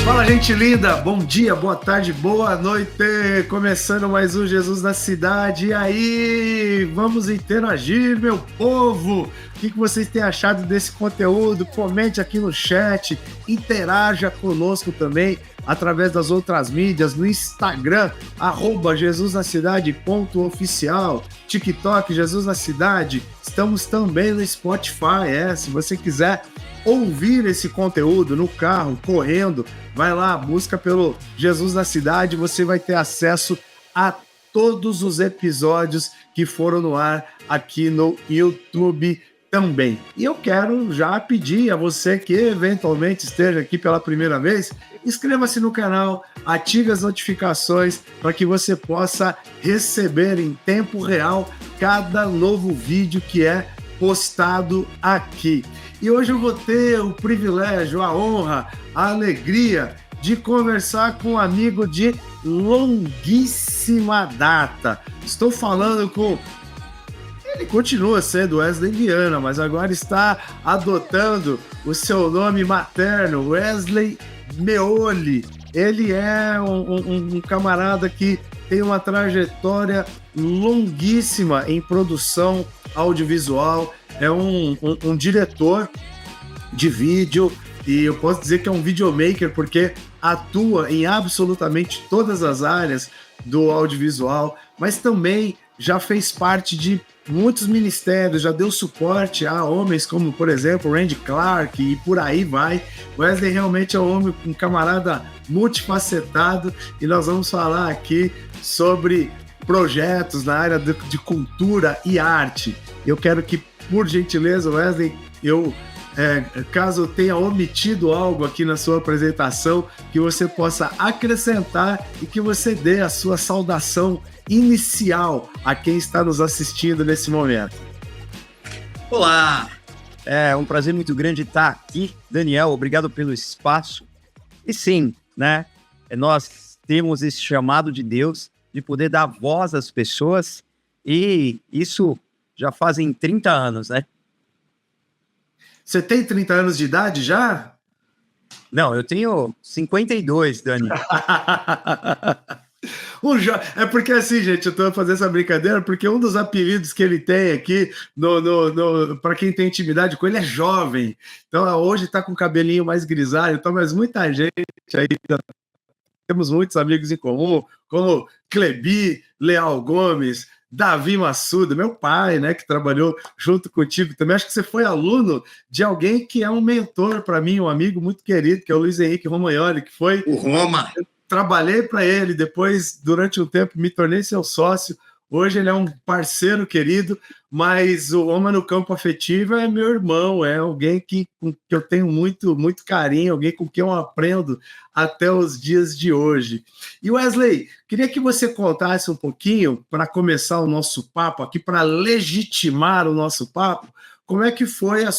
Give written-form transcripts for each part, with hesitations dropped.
Fala, gente linda, bom dia, boa tarde, boa noite, começando mais um Jesus na Cidade. E aí, vamos interagir, meu povo. O que vocês têm achado desse conteúdo? Comente aqui no chat, interaja conosco também através das outras mídias, no Instagram, @JesusNaCidade.oficial, TikTok, Jesus na Cidade. Estamos também no Spotify, se você quiser ouvir esse conteúdo no carro, correndo, vai lá, busca pelo Jesus na Cidade, você vai ter acesso a todos os episódios que foram no ar aqui no YouTube também. E eu quero já pedir a você que eventualmente esteja aqui pela primeira vez, inscreva-se no canal, ative as notificações para que você possa receber em tempo real cada novo vídeo que é postado aqui. E hoje eu vou ter o privilégio, a honra, a alegria de conversar com um amigo de longuíssima data. Estou falando com... Ele continua sendo Wesley Viana, mas agora está adotando o seu nome materno, Wesley Meoli. Ele é um camarada que tem uma trajetória longuíssima em produção audiovisual, é um diretor de vídeo, e eu posso dizer que é um videomaker porque atua em absolutamente todas as áreas do audiovisual, mas também já fez parte de muitos ministérios, já deu suporte a homens como, por exemplo, Randy Clark e por aí vai. Wesley realmente é um camarada multifacetado, e nós vamos falar aqui sobre projetos na área de cultura e arte. Eu quero que, por gentileza, Wesley, caso tenha omitido algo aqui na sua apresentação, que você possa acrescentar e que você dê a sua saudação inicial a quem está nos assistindo nesse momento. Olá! É um prazer muito grande estar aqui, Daniel, obrigado pelo espaço. E sim, né, nós temos esse chamado de Deus de poder dar voz às pessoas, e isso já fazem 30 anos, né? Você tem 30 anos de idade já? Não, eu tenho 52, Dani. É porque assim, gente, eu tô fazendo essa brincadeira porque um dos apelidos que ele tem aqui, para quem tem intimidade com ele, é jovem. Então, hoje tá com o cabelinho mais grisalho, então, mas muita gente aí, temos muitos amigos em comum, como Clebi, Leal Gomes, Davi Massuda, meu pai, né, que trabalhou junto contigo também. Acho que você foi aluno de alguém que é um mentor para mim, um amigo muito querido, que é o Luiz Henrique Romagnoli, que foi... O Roma. Eu trabalhei para ele, depois, durante um tempo, me tornei seu sócio. Hoje ele é um parceiro querido, mas o Homem no Campo Afetivo é meu irmão, é alguém que eu tenho muito, muito carinho, alguém com quem eu aprendo até os dias de hoje. E Wesley, queria que você contasse um pouquinho, para começar o nosso papo aqui, para legitimar o nosso papo, como é que foi o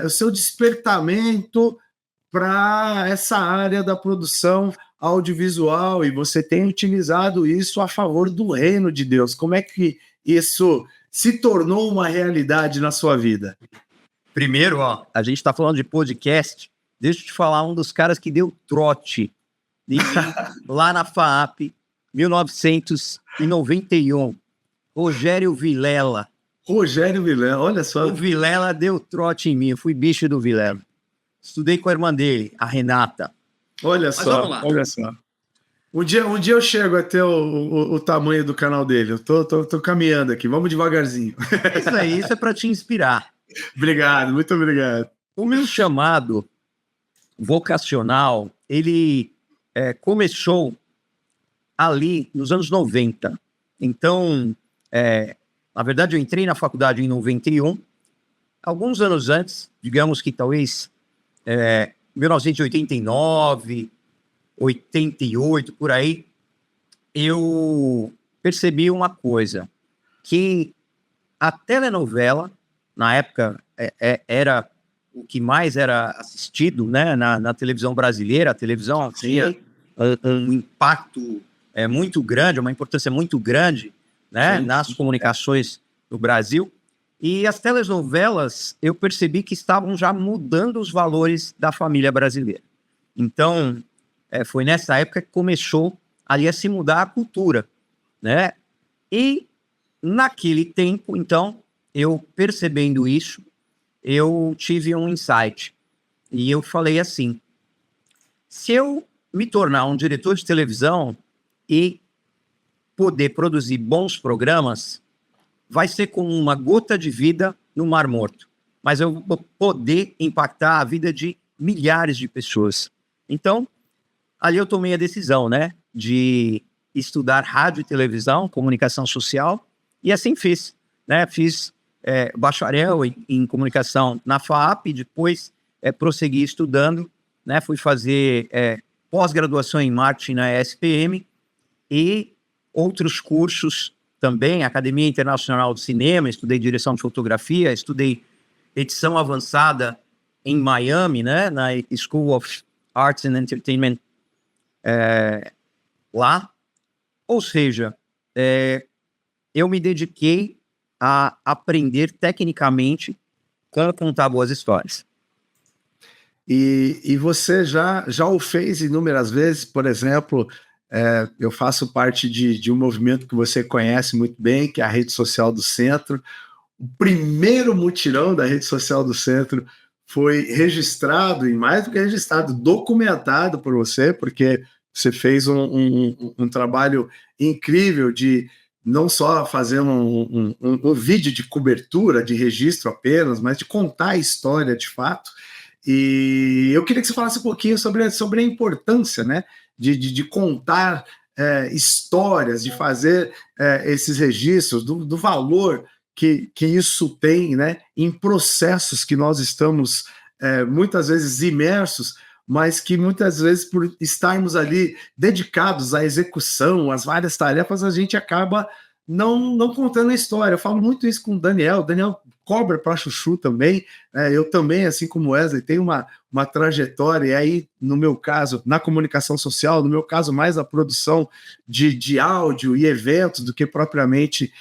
seu despertamento para essa área da produção audiovisual, e você tem utilizado isso a favor do reino de Deus. Como é que isso se tornou uma realidade na sua vida? Primeiro, a gente está falando de podcast, deixa eu te falar, um dos caras que deu trote lá na FAAP, 1991, Rogério Vilela. Rogério Vilela, olha só. O Vilela deu trote em mim, eu fui bicho do Vilela. Estudei com a irmã dele, a Renata. Olha só, olha só. Um dia eu chego até o tamanho do canal dele. Eu tô caminhando aqui, vamos devagarzinho. Isso é para te inspirar. Obrigado, muito obrigado. O meu chamado vocacional, ele começou ali nos anos 90. Então, na verdade, eu entrei na faculdade em 91. Alguns anos antes, digamos que talvez 1989, 88, por aí, eu percebi uma coisa, que a telenovela, na época, era o que mais era assistido, né, na televisão brasileira. A televisão tinha um impacto muito grande, uma importância muito grande, né, nas comunicações do Brasil. E as telenovelas, eu percebi que estavam já mudando os valores da família brasileira. Então, foi nessa época que começou ali a se mudar a cultura, né? E naquele tempo, então, eu percebendo isso, eu tive um insight. E eu falei assim, se eu me tornar um diretor de televisão e poder produzir bons programas, vai ser como uma gota de vida no Mar Morto. Mas eu vou poder impactar a vida de milhares de pessoas. Então, ali eu tomei a decisão, né, de estudar rádio e televisão, comunicação social, e assim fiz, né? Fiz bacharel em comunicação na FAAP, depois prossegui estudando, né? Fui fazer pós-graduação em marketing na ESPM e outros cursos também, Academia Internacional de Cinema, estudei direção de fotografia, estudei edição avançada em Miami, né, na School of Arts and Entertainment lá. Ou seja, eu me dediquei a aprender tecnicamente como contar boas histórias. E você já o fez inúmeras vezes, por exemplo, eu faço parte de um movimento que você conhece muito bem, que é a Rede Social do Centro. O primeiro mutirão da Rede Social do Centro foi registrado, e mais do que registrado, documentado por você, porque você fez um trabalho incrível de não só fazer um vídeo de cobertura, de registro apenas, mas de contar a história de fato. E eu queria que você falasse um pouquinho sobre a importância, né, de contar histórias, de fazer esses registros, do valor que isso tem, né, em processos que nós estamos muitas vezes imersos, mas que muitas vezes, por estarmos ali dedicados à execução, às várias tarefas, a gente acaba não contando a história. Eu falo muito isso com o Daniel cobra para chuchu também. Eu também, assim como o Wesley, tenho uma trajetória, e aí, no meu caso, na comunicação social, no meu caso, mais a produção de áudio e eventos do que propriamente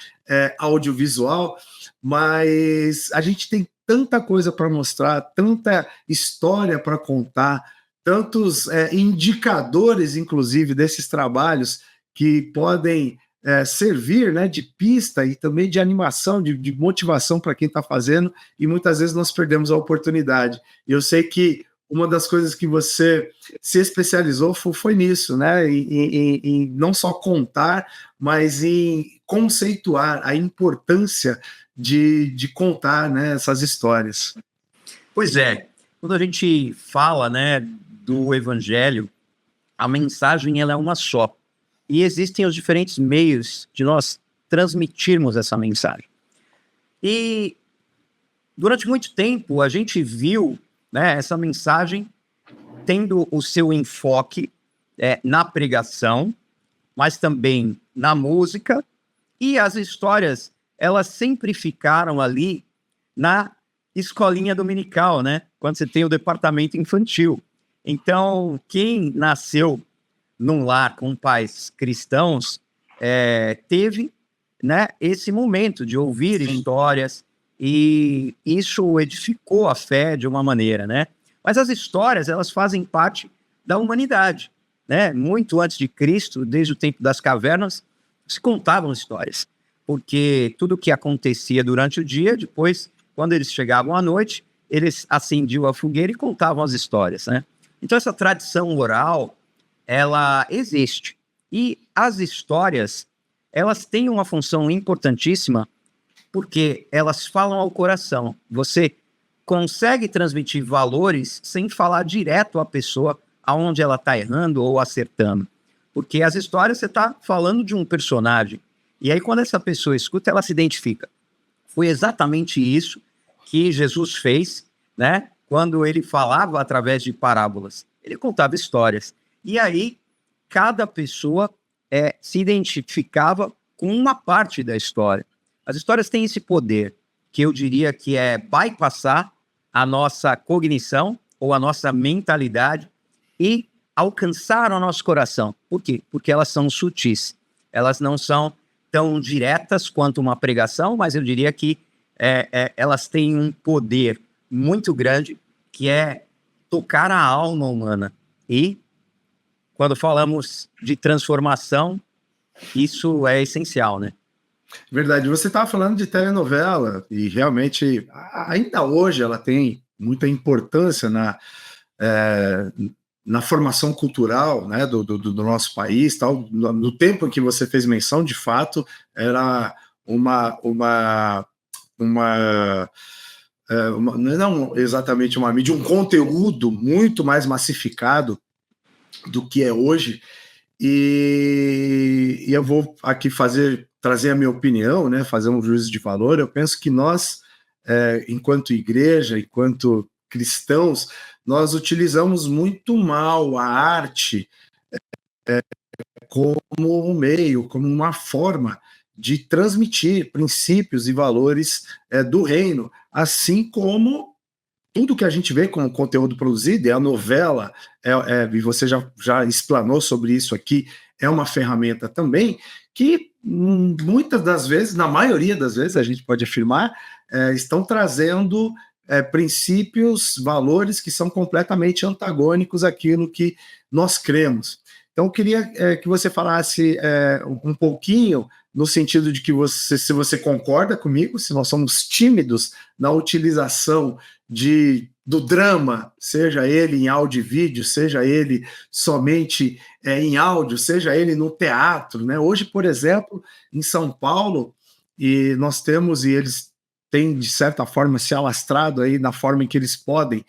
audiovisual, mas a gente tem tanta coisa para mostrar, tanta história para contar, tantos indicadores, inclusive, desses trabalhos que podem servir, né, de pista e também de animação, de motivação para quem está fazendo, e muitas vezes nós perdemos a oportunidade. E eu sei que uma das coisas que você se especializou foi nisso, né, em não só contar, mas em conceituar a importância de contar, né, essas histórias. Pois é, quando a gente fala, né, do Evangelho, a mensagem ela é uma só. E existem os diferentes meios de nós transmitirmos essa mensagem. E durante muito tempo a gente viu, né, essa mensagem tendo o seu enfoque na pregação, mas também na música, e as histórias, elas sempre ficaram ali na escolinha dominical, né? Quando você tem o departamento infantil. Então, quem nasceu num lar com pais cristãos, teve, né, esse momento de ouvir histórias, e isso edificou a fé de uma maneira, né? Mas as histórias, elas fazem parte da humanidade, né? Muito antes de Cristo, desde o tempo das cavernas, se contavam histórias, porque tudo o que acontecia durante o dia, depois, quando eles chegavam à noite, eles acendiam a fogueira e contavam as histórias, né? Então essa tradição oral, ela existe. E as histórias, elas têm uma função importantíssima porque elas falam ao coração. Você consegue transmitir valores sem falar direto à pessoa aonde ela está errando ou acertando. Porque as histórias, você está falando de um personagem. E aí, quando essa pessoa escuta, ela se identifica. Foi exatamente isso que Jesus fez, né? Quando ele falava através de parábolas. Ele contava histórias. E aí, cada pessoa se identificava com uma parte da história. As histórias têm esse poder, que eu diria que é bypassar a nossa cognição ou a nossa mentalidade e alcançaram o nosso coração. Por quê? Porque elas são sutis. Elas não são tão diretas quanto uma pregação, mas eu diria que elas têm um poder muito grande, que é tocar a alma humana. E quando falamos de transformação, isso é essencial, né? Verdade. Você estava falando de telenovela e realmente, ainda hoje, ela tem muita importância na formação cultural, né, do nosso país. Tal. No tempo em que você fez menção, de fato, era não exatamente uma mídia, um conteúdo muito mais massificado do que é hoje. E eu vou aqui trazer a minha opinião, né, fazer um juízo de valor. Eu penso que nós, enquanto igreja, enquanto cristãos, nós utilizamos muito mal a arte como um meio, como uma forma de transmitir princípios e valores do reino, assim como tudo que a gente vê como conteúdo produzido, a novela, e você já explanou sobre isso aqui, é uma ferramenta também que muitas das vezes, na maioria das vezes, a gente pode afirmar, estão trazendo princípios, valores que são completamente antagônicos àquilo que nós cremos. Então, eu queria que você falasse um pouquinho no sentido de que se você concorda comigo, se nós somos tímidos na utilização do drama, seja ele em áudio e vídeo, seja ele somente em áudio, seja ele no teatro, né? Hoje, por exemplo, em São Paulo, e nós temos, e eles têm, de certa forma, se alastrado aí na forma em que eles podem,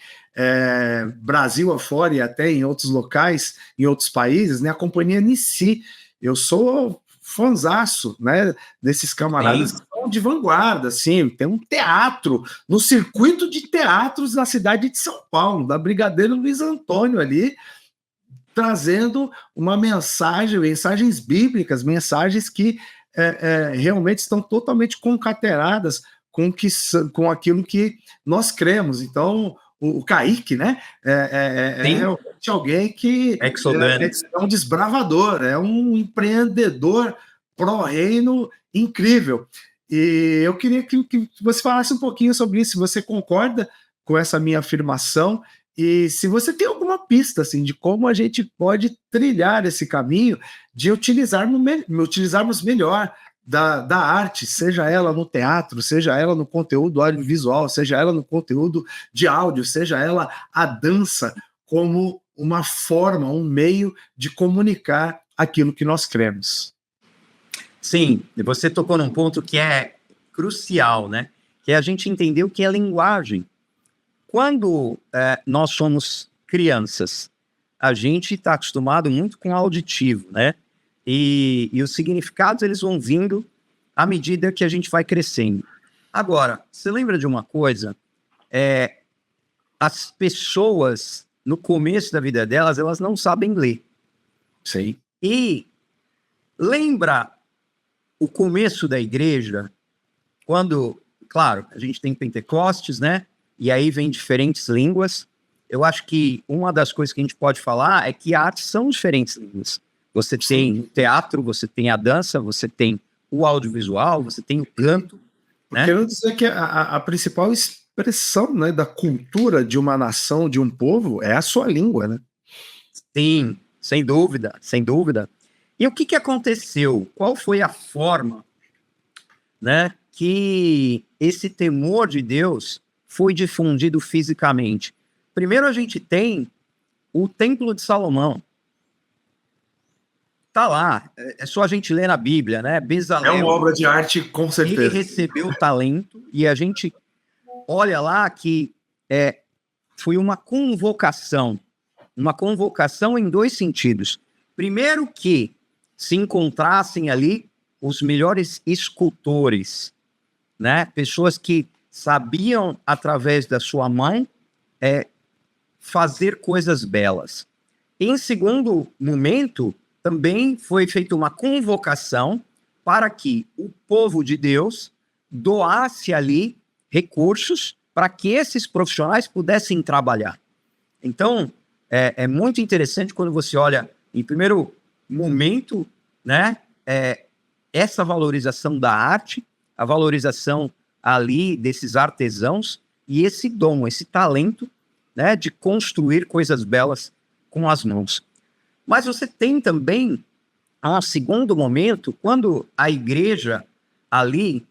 Brasil afora e até em outros locais, em outros países, né? A companhia Nissi. Eu sou fanzaço, né, desses camaradas que são de vanguarda, assim, tem um teatro, no circuito de teatros da cidade de São Paulo, da Brigadeiro Luiz Antônio ali, trazendo uma mensagens bíblicas, mensagens que realmente estão totalmente concatenadas com aquilo que nós cremos. Então, o Kaique, né, realmente alguém que é um desbravador, é um empreendedor pró-reino incrível. E eu queria que você falasse um pouquinho sobre isso, se você concorda com essa minha afirmação e se você tem alguma pista assim, de como a gente pode trilhar esse caminho de utilizarmos melhor da arte, seja ela no teatro, seja ela no conteúdo audiovisual, seja ela no conteúdo de áudio, seja ela a dança, como uma forma, um meio de comunicar aquilo que nós cremos. Sim, você tocou num ponto que é crucial, né? Que é a gente entender o que é linguagem. Quando nós somos crianças, a gente está acostumado muito com auditivo, né? E os significados, eles vão vindo à medida que a gente vai crescendo. Agora, você lembra de uma coisa? As pessoas, no começo da vida delas, elas não sabem ler. Sim. E lembra o começo da igreja, quando, claro, a gente tem Pentecostes, né? E aí vem diferentes línguas. Eu acho que uma das coisas que a gente pode falar é que artes são diferentes línguas. Você tem o teatro, você tem a dança, você tem o audiovisual, você tem o canto. Né? Quero dizer que a principal expressão, né, da cultura de uma nação, de um povo, é a sua língua, né? Sim, sem dúvida, sem dúvida. E o que aconteceu? Qual foi a forma, né, que esse temor de Deus foi difundido fisicamente? Primeiro a gente tem o Templo de Salomão. Tá lá, é só a gente ler na Bíblia, né? Bezalel, é uma obra de arte, com certeza. Ele recebeu talento e a gente olha lá que foi uma convocação em dois sentidos. Primeiro, que se encontrassem ali os melhores escultores, né? Pessoas que sabiam, através da sua mãe, fazer coisas belas. Em segundo momento, também foi feita uma convocação para que o povo de Deus doasse ali recursos para que esses profissionais pudessem trabalhar. Então, é muito interessante quando você olha, em primeiro momento, né, essa valorização da arte, a valorização ali desses artesãos e esse dom, esse talento, né, de construir coisas belas com as mãos. Mas você tem também um segundo momento, quando a igreja ali,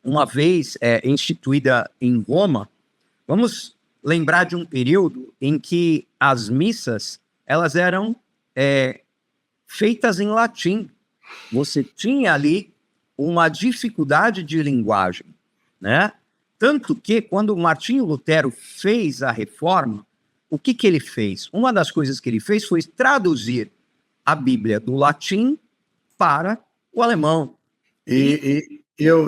uma vez instituída em Roma, vamos lembrar de um período em que as missas elas eram feitas em latim. Você tinha ali uma dificuldade de linguagem, né? Tanto que, quando Martinho Lutero fez a reforma, o que ele fez? Uma das coisas que ele fez foi traduzir a Bíblia do latim para o alemão.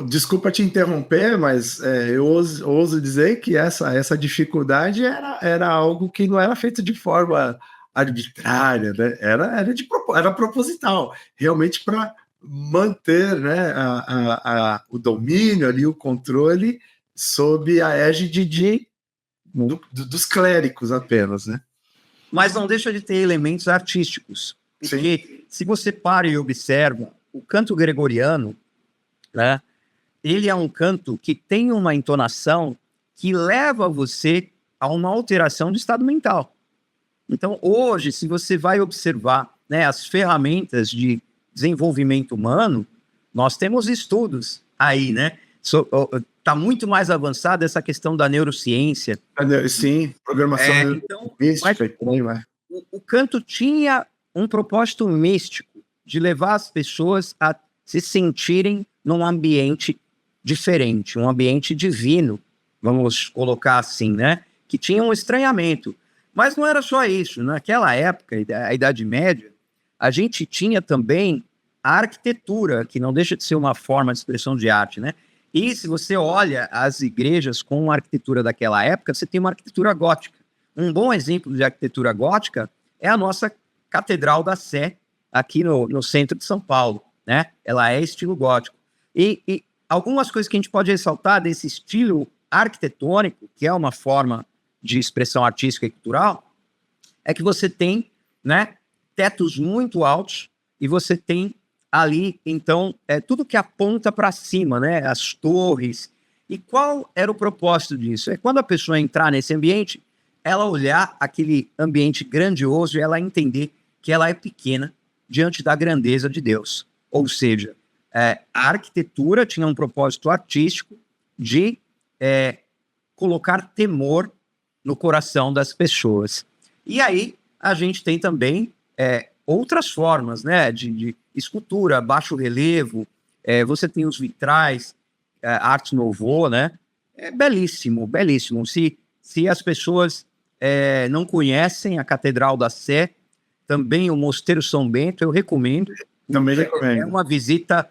Desculpa te interromper, mas eu ouso dizer que essa dificuldade era algo que não era feito de forma arbitrária, né? Era proposital, realmente para manter, né, o domínio ali, o controle sob a égide dos clérigos apenas, né? Mas não deixa de ter elementos artísticos. Porque se você para e observa, o canto gregoriano, né, ele é um canto que tem uma entonação que leva você a uma alteração do estado mental. Então, hoje, se você vai observar, né, as ferramentas de desenvolvimento humano, nós temos estudos aí, né? Está muito mais avançada essa questão da neurociência. Sim, programação mística. O canto tinha um propósito místico de levar as pessoas a se sentirem num ambiente diferente, um ambiente divino, vamos colocar assim, né? Que tinha um estranhamento. Mas não era só isso. Naquela época, a Idade Média, a gente tinha também a arquitetura, que não deixa de ser uma forma de expressão de arte, né? E se você olha as igrejas com a arquitetura daquela época, você tem uma arquitetura gótica. Um bom exemplo de arquitetura gótica é a nossa Catedral da Sé, aqui no centro de São Paulo, né? Ela é estilo gótico. E algumas coisas que a gente pode ressaltar desse estilo arquitetônico, que é uma forma de expressão artística e cultural, é que você tem, né, tetos muito altos e você tem ali, então, tudo que aponta para cima, né? As torres. E qual era o propósito disso? É quando a pessoa entrar nesse ambiente, ela olhar aquele ambiente grandioso e ela entender que ela é pequena diante da grandeza de Deus. Ou seja, a arquitetura tinha um propósito artístico de colocar temor no coração das pessoas. E aí, a gente tem também outras formas, né, de escultura, baixo relevo, você tem os vitrais, arte nouveau, né? É belíssimo, belíssimo. Se as pessoas não conhecem a Catedral da Sé, também o Mosteiro São Bento, eu recomendo. Também recomendo. É uma visita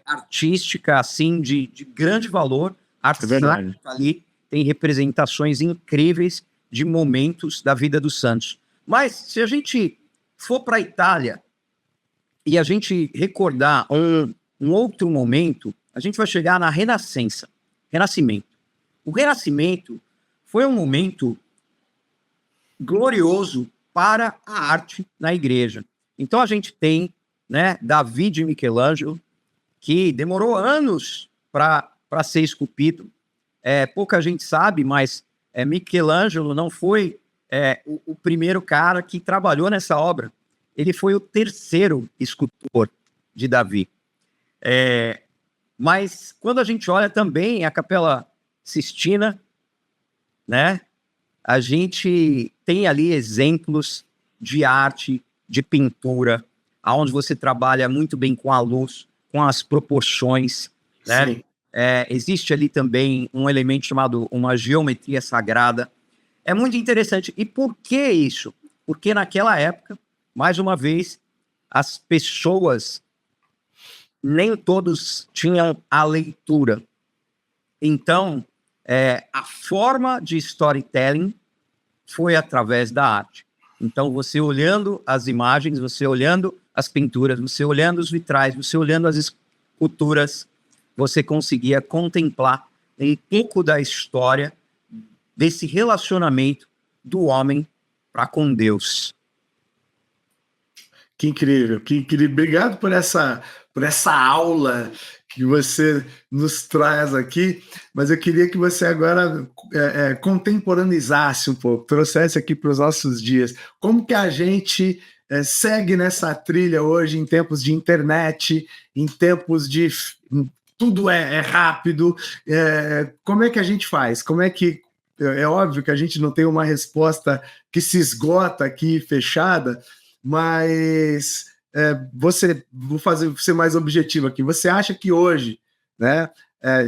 artística, assim, de grande valor. Ali tem representações incríveis de momentos da vida dos santos. Mas, se a gente for para a Itália e a gente recordar um outro momento, a gente vai chegar na Renascença, Renascimento. O Renascimento foi um momento glorioso para a arte na igreja. Então a gente tem, né, Davi de Michelangelo, que demorou anos para ser esculpido. Pouca gente sabe, mas Michelangelo não foi o primeiro cara que trabalhou nessa obra. Ele foi o terceiro escultor de Davi. Mas quando a gente olha também a Capela Sistina, né, a gente tem ali exemplos de arte, de pintura, onde você trabalha muito bem com a luz, com as proporções, né? Existe ali também um elemento chamado uma geometria sagrada. É muito interessante. E por que isso? Porque naquela época, mais uma vez, as pessoas, nem todos tinham a leitura. Então, a forma de storytelling foi através da arte. Então, você olhando as imagens, você olhando as pinturas, você olhando os vitrais, você olhando as esculturas, você conseguia contemplar um pouco da história desse relacionamento do homem para com Deus. Que incrível, que incrível. Obrigado por essa aula que você nos traz aqui, mas eu queria que você agora contemporanizasse um pouco, trouxesse aqui para os nossos dias. Como que a gente segue nessa trilha hoje em tempos de internet, em tempos de tudo é rápido, como é que a gente faz? Como é que é óbvio que a gente não tem uma resposta que se esgota aqui, fechada, mas vou ser mais objetivo aqui. Você acha que hoje, né,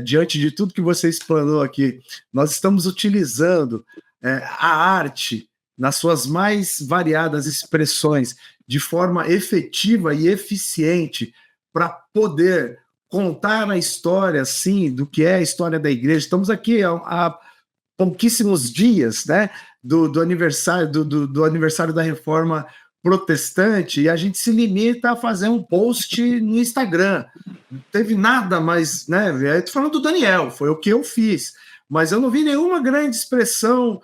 diante de tudo que você explanou aqui, nós estamos utilizando a arte nas suas mais variadas expressões de forma efetiva e eficiente para poder contar a história, sim, do que é a história da igreja? Estamos aqui há pouquíssimos dias, né, do aniversário do aniversário da Reforma Protestante, e a gente se limita a fazer um post no Instagram. Não teve nada mais, né? Eu tô falando do Daniel, foi o que eu fiz, mas eu não vi nenhuma grande expressão,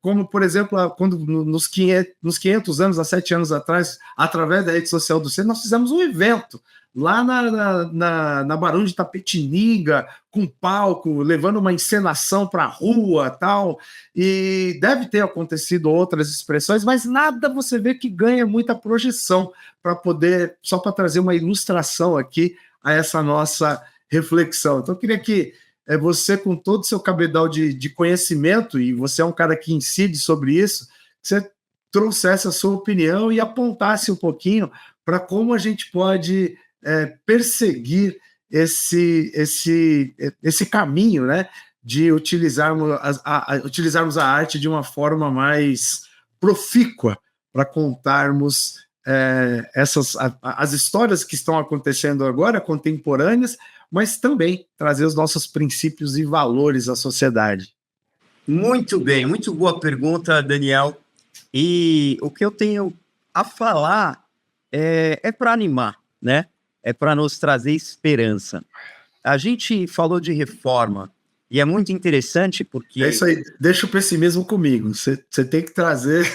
como, por exemplo, quando nos 500 anos, há 7 anos atrás, através da rede social do Centro, nós fizemos um evento lá na Barão de Tapetininga, com palco, levando uma encenação para a rua, tal, e deve ter acontecido outras expressões, mas nada você vê que ganha muita projeção para poder, só para trazer uma ilustração aqui a essa nossa reflexão. Então, eu queria que você, com todo o seu cabedal de conhecimento, e você é um cara que incide sobre isso, você trouxesse a sua opinião e apontasse um pouquinho para como a gente pode perseguir esse caminho, né, de utilizarmos a arte de uma forma mais profícua para contarmos as histórias que estão acontecendo agora, contemporâneas, mas também trazer os nossos princípios e valores à sociedade. Muito bem, muito boa pergunta, Daniel. E o que eu tenho a falar é para animar, né? É para nos trazer esperança. A gente falou de reforma, e é muito interessante porque... É isso aí, deixa o pessimismo comigo, você tem que trazer...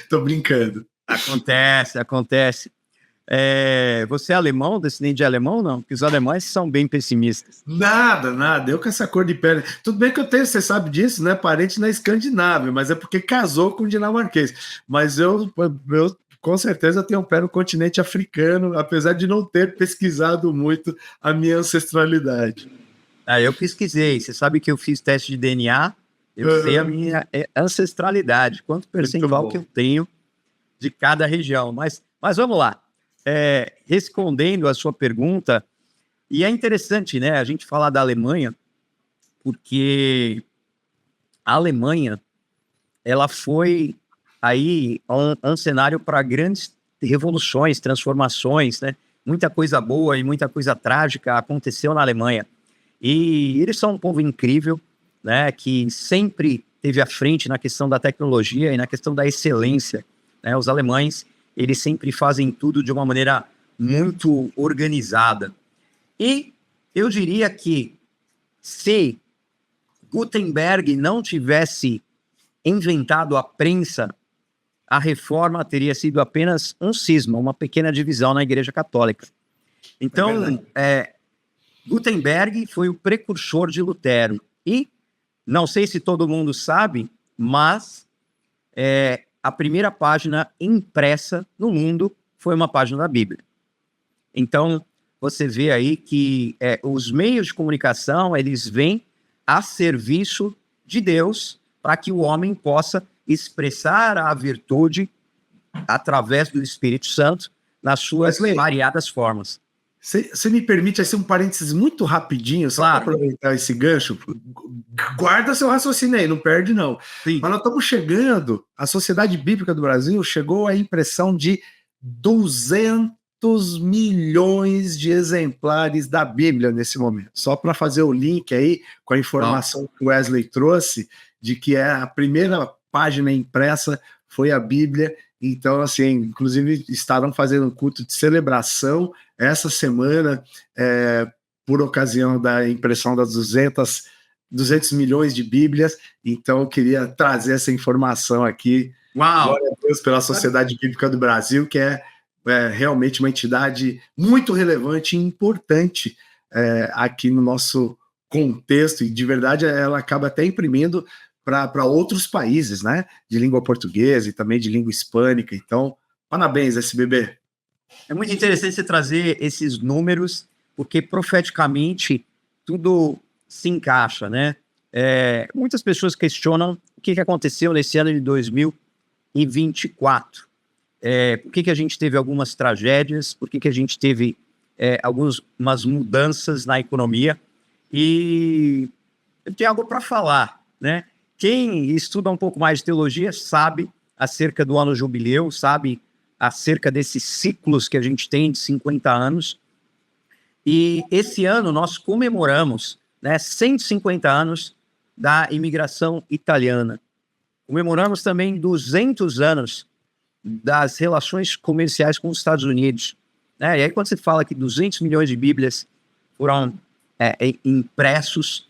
Tô brincando. Acontece. Você é alemão, descendente de alemão, não? Porque os alemães são bem pessimistas. Nada, eu com essa cor de pele. Tudo bem que eu tenho, você sabe disso, né? Parente na Escandinávia, mas é porque casou com um dinamarquês. Mas eu com certeza tenho um pé no continente africano, apesar de não ter pesquisado muito a minha ancestralidade. Eu pesquisei. Você sabe que eu fiz teste de DNA, eu sei a minha ancestralidade, quanto percentual que eu tenho de cada região. Mas vamos lá. Respondendo a sua pergunta, e é interessante, né, a gente falar da Alemanha, porque a Alemanha, ela foi aí um cenário para grandes revoluções, transformações, né? Muita coisa boa e muita coisa trágica aconteceu na Alemanha. E eles são um povo incrível, né, que sempre esteve à frente na questão da tecnologia e na questão da excelência, né? Os alemães, eles sempre fazem tudo de uma maneira muito organizada. E eu diria que se Gutenberg não tivesse inventado a prensa, a reforma teria sido apenas um cisma, uma pequena divisão na Igreja Católica. Então, Gutenberg foi o precursor de Lutero. E, não sei se todo mundo sabe, mas a primeira página impressa no mundo foi uma página da Bíblia. Então, você vê aí que os meios de comunicação, eles vêm a serviço de Deus para que o homem possa expressar a virtude através do Espírito Santo nas suas variadas formas. Você me permite assim, um parênteses muito rapidinho, só para aproveitar esse gancho? Guarda seu raciocínio aí, não perde não. Sim. Mas nós estamos chegando, a Sociedade Bíblica do Brasil chegou à impressão de 200 milhões de exemplares da Bíblia nesse momento. Só para fazer o link aí com a informação que o Wesley trouxe, de que a primeira página impressa foi a Bíblia. Então, assim, inclusive estarão fazendo um culto de celebração essa semana por ocasião da impressão das 200 milhões de Bíblias, então eu queria trazer essa informação aqui. Uau! Glória a Deus pela Sociedade Bíblica do Brasil, que é realmente uma entidade muito relevante e importante aqui no nosso contexto, e de verdade ela acaba até imprimindo para outros países, né, de língua portuguesa e também de língua hispânica. Então, parabéns, SBB. É muito interessante você trazer esses números, porque profeticamente tudo se encaixa, né? Muitas pessoas questionam o que aconteceu nesse ano de 2024. Por que a gente teve algumas tragédias, por que a gente teve algumas mudanças na economia. E eu tenho algo para falar, né? Quem estuda um pouco mais de teologia sabe acerca do ano jubileu, sabe acerca desses ciclos que a gente tem de 50 anos. E esse ano nós comemoramos, né, 150 anos da imigração italiana. Comemoramos também 200 anos das relações comerciais com os Estados Unidos. Né? E aí quando você fala que 200 milhões de Bíblias foram impressos,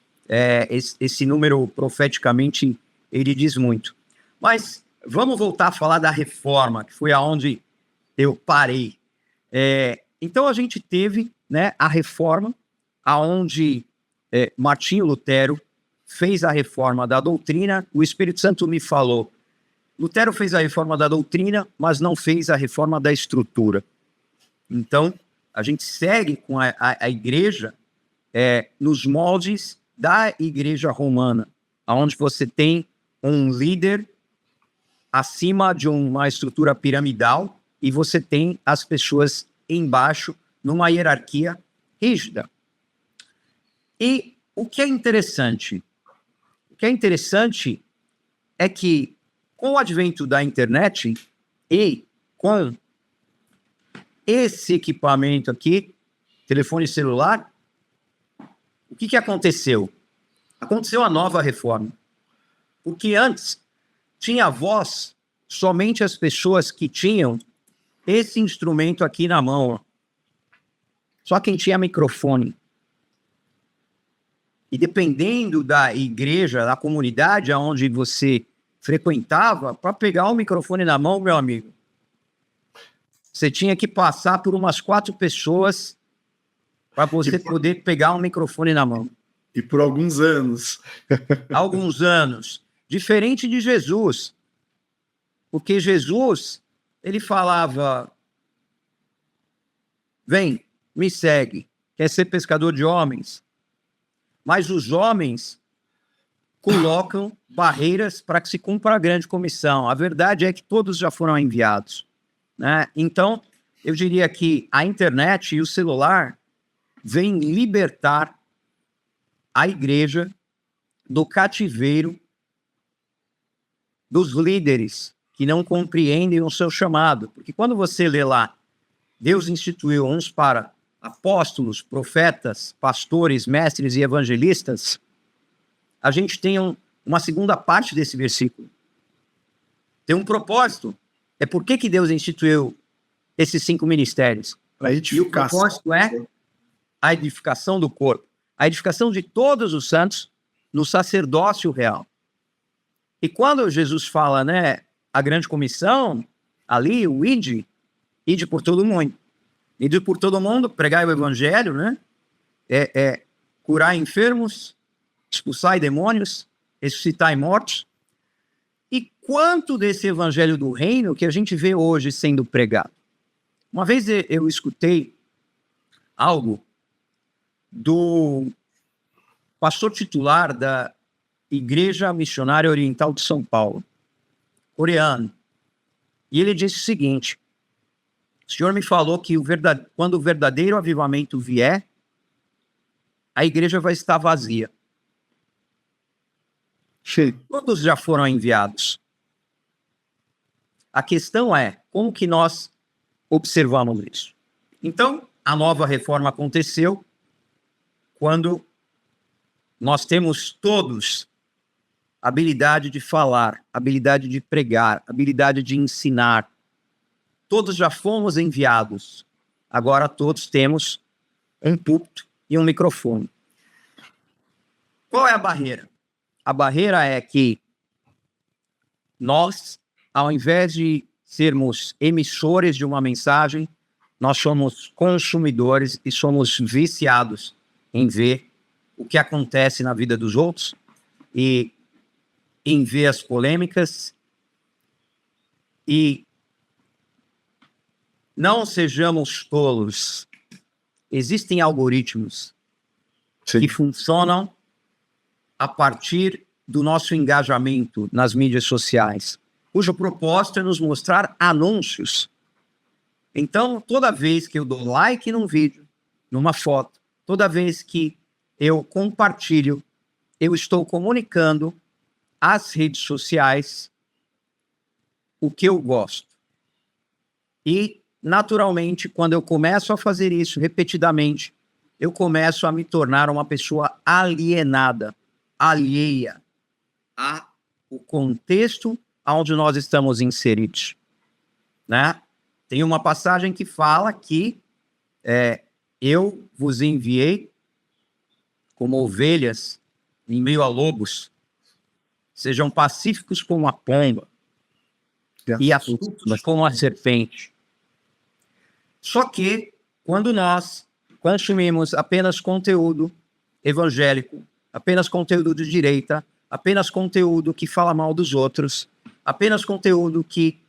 esse número profeticamente ele diz muito. Mas vamos voltar a falar da reforma, que foi aonde eu parei. Então a gente teve, né, a reforma, aonde Martinho Lutero fez a reforma da doutrina. O Espírito Santo me falou, Lutero fez a reforma da doutrina, mas não fez a reforma da estrutura. Então a gente segue com a igreja nos moldes da igreja romana, onde você tem um líder acima de uma estrutura piramidal e você tem as pessoas embaixo numa hierarquia rígida. E o que é interessante? O que é interessante é que com o advento da internet e com esse equipamento aqui, telefone celular, o que aconteceu? Aconteceu a nova reforma. Porque antes tinha voz somente as pessoas que tinham esse instrumento aqui na mão. Só quem tinha microfone. E dependendo da igreja, da comunidade onde você frequentava, para pegar o microfone na mão, meu amigo, você tinha que passar por umas 4 pessoas para você poder pegar um microfone na mão. E por alguns anos. Alguns anos. Diferente de Jesus. Porque Jesus, ele falava, vem, me segue, quer ser pescador de homens. Mas os homens colocam barreiras para que se cumpra a grande comissão. A verdade é que todos já foram enviados. Né? Então, eu diria que a internet e o celular vêm libertar a igreja do cativeiro dos líderes que não compreendem o seu chamado. Porque quando você lê lá, Deus instituiu uns para apóstolos, profetas, pastores, mestres e evangelistas, a gente tem uma segunda parte desse versículo. Tem um propósito. É por que Deus instituiu esses 5 ministérios? E o propósito é a edificação do corpo. A edificação de todos os santos no sacerdócio real. E quando Jesus fala, né, a grande comissão, ali, o ide por todo mundo. Ide por todo mundo, pregar o evangelho, né? Curar enfermos, expulsar demônios, ressuscitar mortos. E quanto desse evangelho do reino que a gente vê hoje sendo pregado? Uma vez eu escutei algo do pastor titular da Igreja Missionária Oriental de São Paulo, coreano. E ele disse o seguinte: o Senhor me falou que quando o verdadeiro avivamento vier, a igreja vai estar vazia. Todos já foram enviados. A questão é, como que nós observamos isso? Então, a nova reforma aconteceu quando nós temos todos habilidade de falar, habilidade de pregar, habilidade de ensinar. Todos já fomos enviados. Agora todos temos um púlpito e um microfone. Qual é a barreira? A barreira é que nós, ao invés de sermos emissores de uma mensagem, nós somos consumidores e somos viciados em ver o que acontece na vida dos outros e em ver as polêmicas. E não sejamos tolos. Existem algoritmos que funcionam a partir do nosso engajamento nas mídias sociais, cujo propósito é nos mostrar anúncios. Então, toda vez que eu dou like num vídeo, numa foto, toda vez que eu compartilho, eu estou comunicando às redes sociais o que eu gosto. E, naturalmente, quando eu começo a fazer isso repetidamente, eu começo a me tornar uma pessoa alienada, alheia ao contexto onde nós estamos inseridos, né? Tem uma passagem que fala que eu vos enviei como ovelhas em meio a lobos, sejam pacíficos como a pomba e astutos como a serpente. Só que, quando nós consumimos apenas conteúdo evangélico, apenas conteúdo de direita, apenas conteúdo que fala mal dos outros, apenas conteúdo que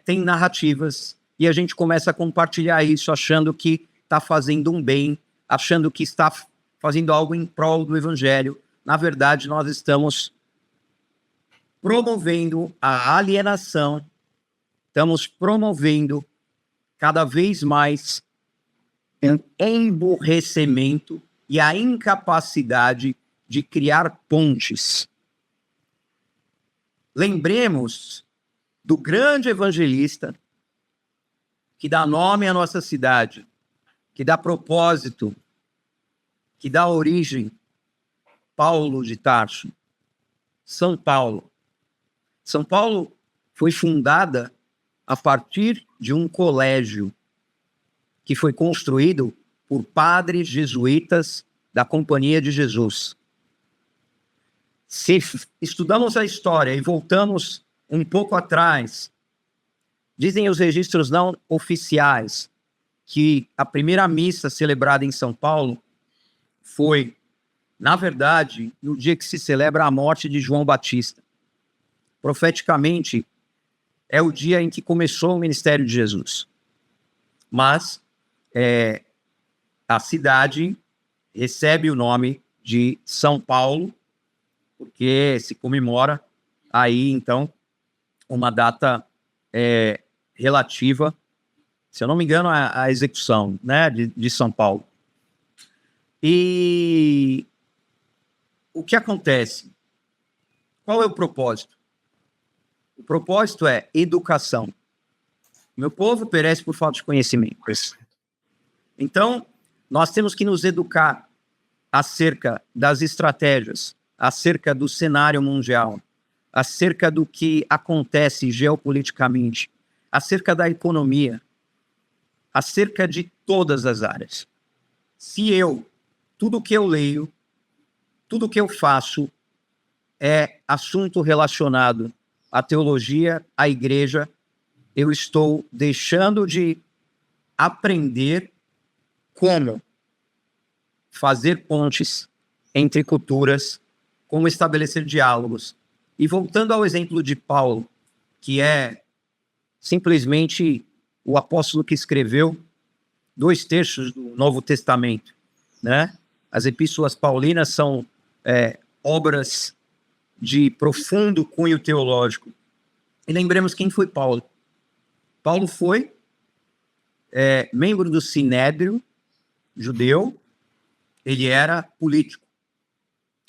tem narrativas, e a gente começa a compartilhar isso achando que está fazendo um bem, achando que está fazendo algo em prol do evangelho. Na verdade, nós estamos promovendo a alienação, estamos promovendo cada vez mais o emburrecimento e a incapacidade de criar pontes. Lembremos do grande evangelista que dá nome à nossa cidade, que dá propósito, que dá origem, Paulo de Tarso, São Paulo. São Paulo foi fundada a partir de um colégio que foi construído por padres jesuítas da Companhia de Jesus. Se estudamos a história e voltamos um pouco atrás, dizem os registros não oficiais que a primeira missa celebrada em São Paulo foi, na verdade, no dia que se celebra a morte de João Batista. Profeticamente, é o dia em que começou o ministério de Jesus. Mas a cidade recebe o nome de São Paulo, porque se comemora aí, então, uma data relativa, se eu não me engano, à execução, né, de São Paulo. E o que acontece? Qual é o propósito? O propósito é educação. Meu povo perece por falta de conhecimento. Então, nós temos que nos educar acerca das estratégias, acerca do cenário mundial, acerca do que acontece geopoliticamente, acerca da economia, acerca de todas as áreas. Se tudo que eu leio, tudo que eu faço é assunto relacionado à teologia, à igreja, eu estou deixando de aprender como fazer pontes entre culturas, como estabelecer diálogos. E voltando ao exemplo de Paulo, que é simplesmente o apóstolo que escreveu 2/3 do Novo Testamento, né? As epístolas paulinas são obras de profundo cunho teológico. E lembremos quem foi Paulo. Paulo foi membro do Sinédrio judeu, ele era político.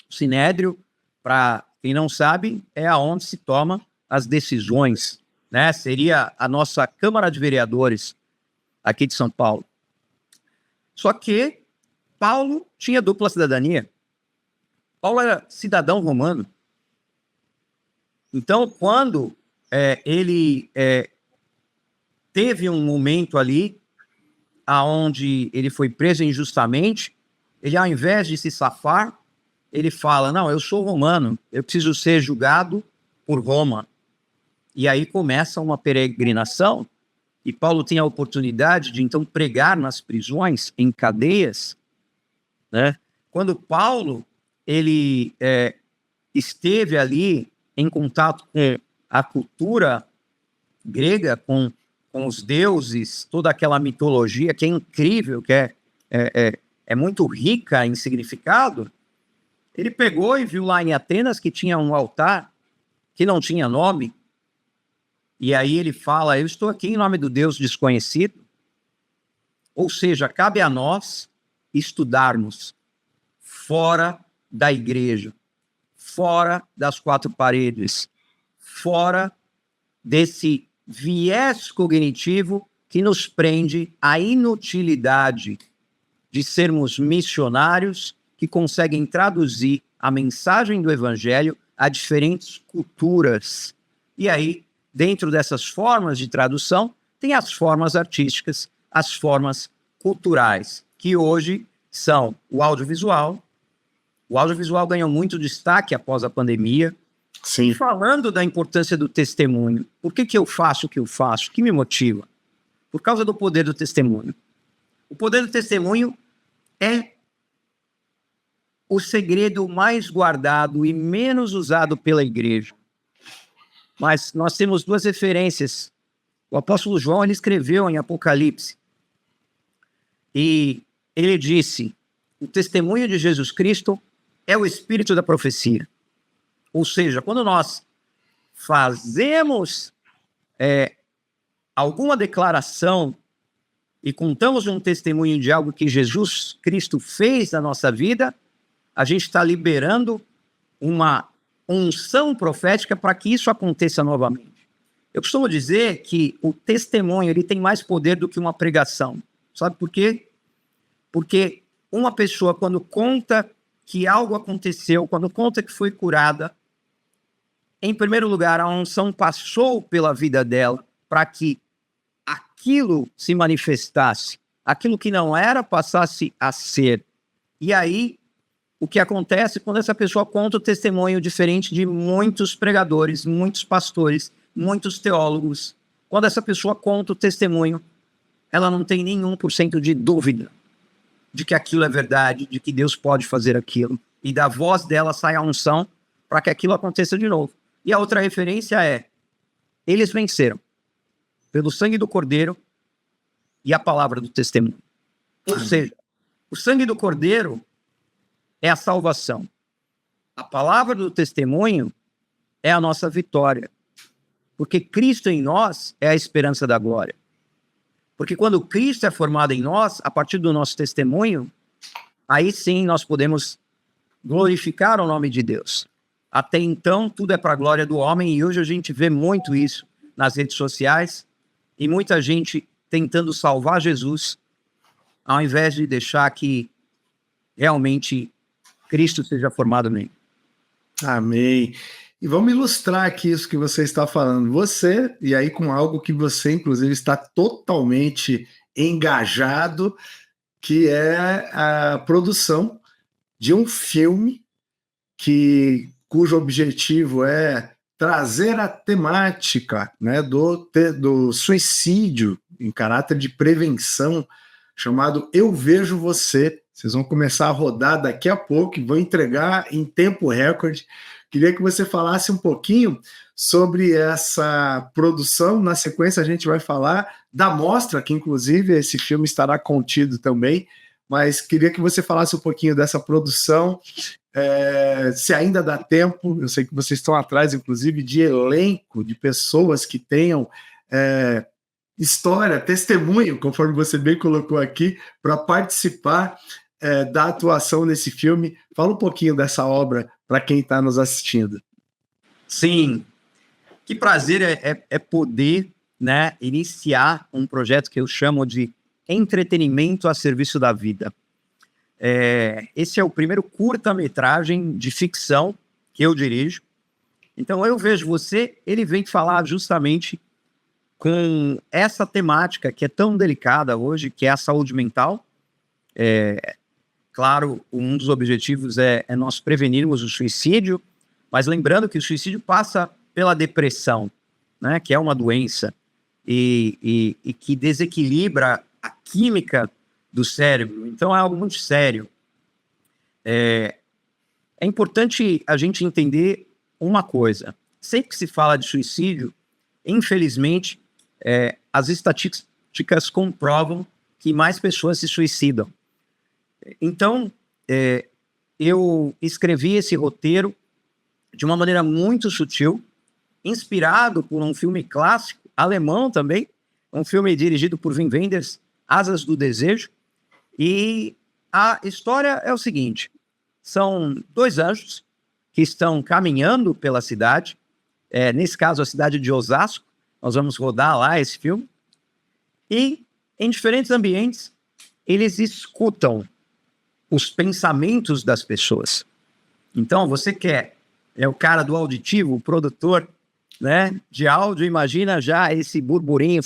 O Sinédrio, para quem não sabe, é aonde se toma as decisões, né? Seria a nossa Câmara de Vereadores aqui de São Paulo. Só que Paulo tinha dupla cidadania. Paulo era cidadão romano. Então, quando ele teve um momento ali aonde ele foi preso injustamente, ele, ao invés de se safar, ele fala, não, eu sou romano, eu preciso ser julgado por Roma. E aí começa uma peregrinação, e Paulo tem a oportunidade de, então, pregar nas prisões, em cadeias, né? Quando Paulo, ele esteve ali em contato com a cultura grega, com os deuses, toda aquela mitologia que é incrível, que é muito rica em significado, ele pegou e viu lá em Atenas que tinha um altar que não tinha nome, e aí ele fala, eu estou aqui em nome do Deus desconhecido. Ou seja, cabe a nós estudarmos fora da igreja, fora das quatro paredes, fora desse viés cognitivo que nos prende à inutilidade de sermos missionários que conseguem traduzir a mensagem do evangelho a diferentes culturas. E aí, dentro dessas formas de tradução, tem as formas artísticas, as formas culturais, que hoje são o audiovisual. O audiovisual ganhou muito destaque após a pandemia. Sim. E falando da importância do testemunho, por que eu faço o que eu faço? O que me motiva? Por causa do poder do testemunho. O poder do testemunho é o segredo mais guardado e menos usado pela igreja. Mas nós temos duas referências. O apóstolo João, ele escreveu em Apocalipse. E ele disse, o testemunho de Jesus Cristo é o espírito da profecia. Ou seja, quando nós fazemos alguma declaração e contamos um testemunho de algo que Jesus Cristo fez na nossa vida, a gente está liberando uma unção profética para que isso aconteça novamente. Eu costumo dizer que o testemunho ele tem mais poder do que uma pregação. Sabe por quê? Porque uma pessoa, quando conta que algo aconteceu, quando conta que foi curada, em primeiro lugar, a unção passou pela vida dela para que aquilo se manifestasse, aquilo que não era passasse a ser. E aí, o que acontece quando essa pessoa conta o testemunho diferente de muitos pregadores, muitos pastores, muitos teólogos, quando essa pessoa conta o testemunho, ela não tem nenhum por cento de dúvida de que aquilo é verdade, de que Deus pode fazer aquilo. E da voz dela sai a unção para que aquilo aconteça de novo. E a outra referência é, eles venceram pelo sangue do Cordeiro e a palavra do testemunho. Ou seja, o sangue do Cordeiro é a salvação. A palavra do testemunho é a nossa vitória. Porque Cristo em nós é a esperança da glória. Porque quando Cristo é formado em nós, a partir do nosso testemunho, aí sim nós podemos glorificar o nome de Deus. Até então, tudo é para a glória do homem, e hoje a gente vê muito isso nas redes sociais, e muita gente tentando salvar Jesus, ao invés de deixar que realmente Cristo seja formado nele. Amém. E vamos ilustrar aqui isso que você está falando. Você, e aí com algo que você, inclusive, está totalmente engajado, que é a produção de um filme cujo objetivo é trazer a temática, né, do suicídio em caráter de prevenção, chamado Eu Vejo Você. Vocês vão começar a rodar daqui a pouco e vão entregar em tempo recorde. Queria que você falasse um pouquinho sobre essa produção. Na sequência, a gente vai falar da mostra, que inclusive esse filme estará contido também. Mas queria que você falasse um pouquinho dessa produção, se ainda dá tempo. Eu sei que vocês estão atrás, inclusive, de elenco, de pessoas que tenham história, testemunho, conforme você bem colocou aqui, para participar da atuação nesse filme. Fala um pouquinho dessa obra para quem está nos assistindo. Sim, que prazer é poder, né, iniciar um projeto que eu chamo de entretenimento a serviço da vida. Esse é o primeiro curta-metragem de ficção que eu dirijo. Então, Eu Vejo Você, ele vem falar justamente com essa temática que é tão delicada hoje, que é a saúde mental. claro, um dos objetivos é nós prevenirmos o suicídio, mas lembrando que o suicídio passa pela depressão, né, que é uma doença e que desequilibra a química do cérebro. Então é algo muito sério. É importante a gente entender uma coisa. Sempre que se fala de suicídio, infelizmente, as estatísticas comprovam que mais pessoas se suicidam. Então, eu escrevi esse roteiro de uma maneira muito sutil, inspirado por um filme clássico, alemão também, um filme dirigido por Wim Wenders, Asas do Desejo. E a história é o seguinte: são dois anjos que estão caminhando pela cidade, nesse caso a cidade de Osasco, nós vamos rodar lá esse filme, e em diferentes ambientes eles escutam os pensamentos das pessoas. Então você é o cara do auditivo, o produtor, né, de áudio, imagina já esse burburinho.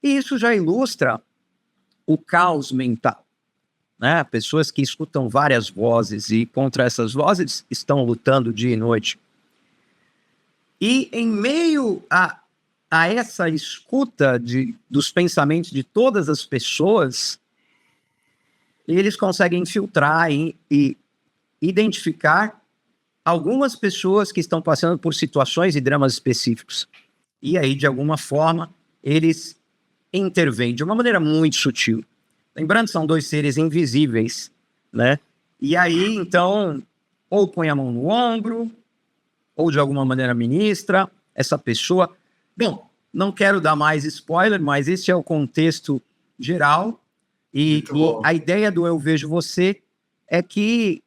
E isso já ilustra o caos mental, né? Pessoas que escutam várias vozes e contra essas vozes estão lutando dia e noite. E em meio a essa escuta dos pensamentos de todas as pessoas, eles conseguem filtrar e identificar algumas pessoas que estão passando por situações e dramas específicos. E aí, de alguma forma, eles intervêm de uma maneira muito sutil. Lembrando, são dois seres invisíveis, né? E aí, então, ou põe a mão no ombro, ou de alguma maneira ministra essa pessoa. Bom, não quero dar mais spoiler, mas esse é o contexto geral. E a ideia do Eu Vejo Você é que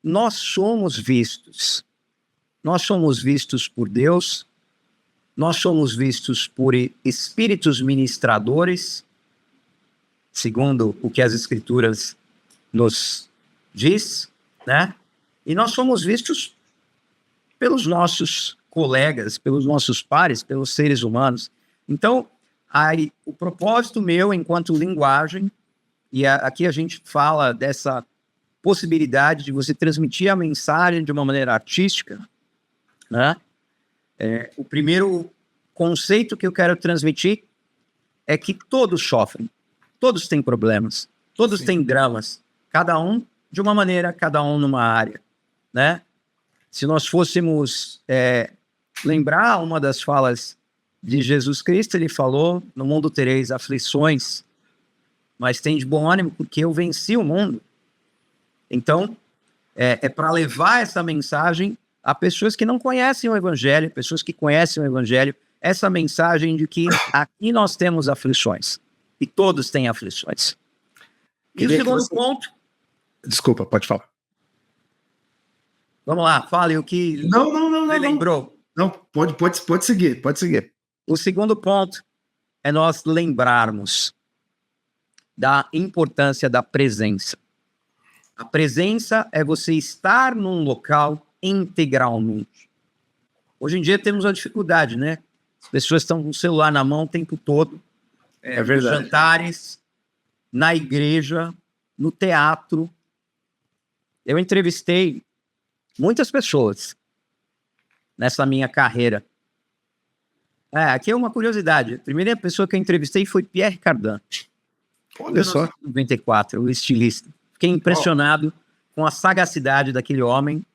nós somos vistos. Nós somos vistos por Deus, nós somos vistos por espíritos ministradores, segundo o que as Escrituras nos diz, né? E nós somos vistos pelos nossos colegas, pelos nossos pares, pelos seres humanos. Então, aí, o propósito meu enquanto linguagem, e aqui a gente fala dessa possibilidade de você transmitir a mensagem de uma maneira artística, né? O primeiro conceito que eu quero transmitir é que todos sofrem, todos têm problemas, todos têm dramas, cada um de uma maneira, cada um numa área, né? Se nós fôssemos lembrar uma das falas de Jesus Cristo, ele falou: no mundo tereis aflições, mas tem de bom ânimo porque eu venci o mundo. Então, para levar essa mensagem a pessoas que não conhecem o Evangelho, pessoas que conhecem o Evangelho, essa mensagem de que aqui nós temos aflições, e todos têm aflições. E o segundo ponto... Desculpa, pode falar. Vamos lá, fale o que não, lembrou. Não, pode seguir, pode seguir. O segundo ponto é nós lembrarmos da importância da presença. A presença é você estar num local integralmente. Hoje em dia temos uma dificuldade, né? As pessoas estão com o celular na mão o tempo todo. É verdade. Nos jantares, na igreja, no teatro. Eu entrevistei muitas pessoas nessa minha carreira. Aqui é uma curiosidade. A primeira pessoa que eu entrevistei foi Pierre Cardin. Olha só. 1994, o estilista. Fiquei impressionado com a sagacidade daquele homem.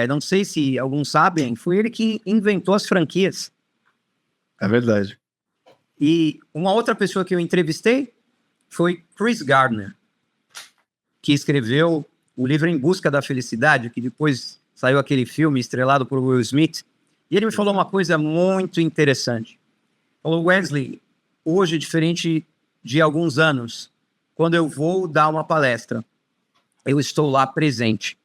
Não sei se alguns sabem, foi ele que inventou as franquias. É verdade. E uma outra pessoa que eu entrevistei foi Chris Gardner, que escreveu o livro Em Busca da Felicidade, que depois saiu aquele filme estrelado por Will Smith. E ele me falou uma coisa muito interessante. Falou: Wesley, hoje, diferente de alguns anos, quando eu vou dar uma palestra, eu estou lá presente.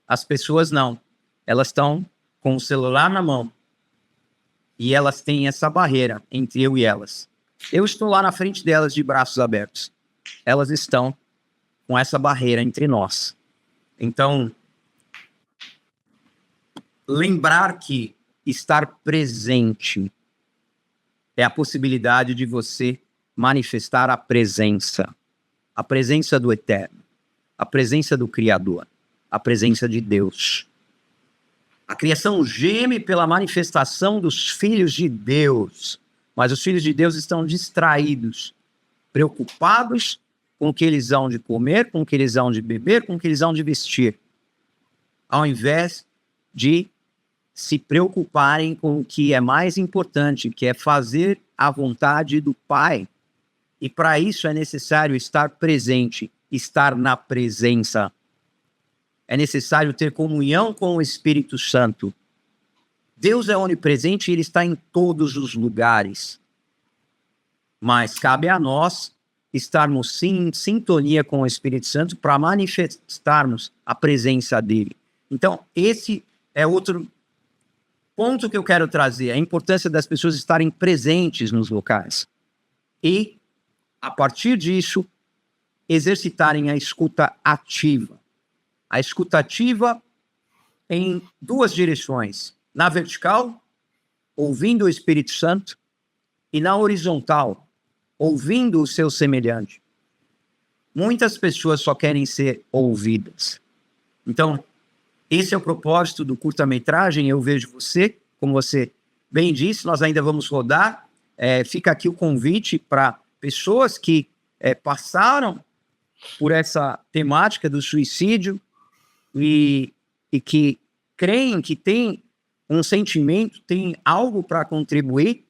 As pessoas não. Elas estão com o celular na mão. E elas têm essa barreira entre eu e elas. Eu estou lá na frente delas de braços abertos. Elas estão com essa barreira entre nós. Então, lembrar que estar presente é a possibilidade de você manifestar a presença. a presença do Eterno, a presença do Criador, a presença de Deus. A criação geme pela manifestação dos filhos de Deus, mas os filhos de Deus estão distraídos, preocupados com o que eles hão de comer, com o que eles hão de beber, com o que eles hão de vestir, ao invés de se preocuparem com o que é mais importante, que é fazer a vontade do Pai. E para isso é necessário estar presente, estar na presença. É necessário ter comunhão com o Espírito Santo. Deus é onipresente e Ele está em todos os lugares. Mas cabe a nós estarmos sim em sintonia com o Espírito Santo para manifestarmos a presença dele. Então, esse é outro ponto que eu quero trazer, a importância das pessoas estarem presentes nos locais. E, a partir disso, exercitarem a escuta ativa. A escuta ativa em duas direções. Na vertical, ouvindo o Espírito Santo, e na horizontal, ouvindo o seu semelhante. Muitas pessoas só querem ser ouvidas. Então, esse é o propósito do curta-metragem. Eu vejo você, como você bem disse, nós ainda vamos rodar. Fica aqui o convite para pessoas que passaram por essa temática do suicídio e que creem que tem um sentimento, tem algo para contribuir,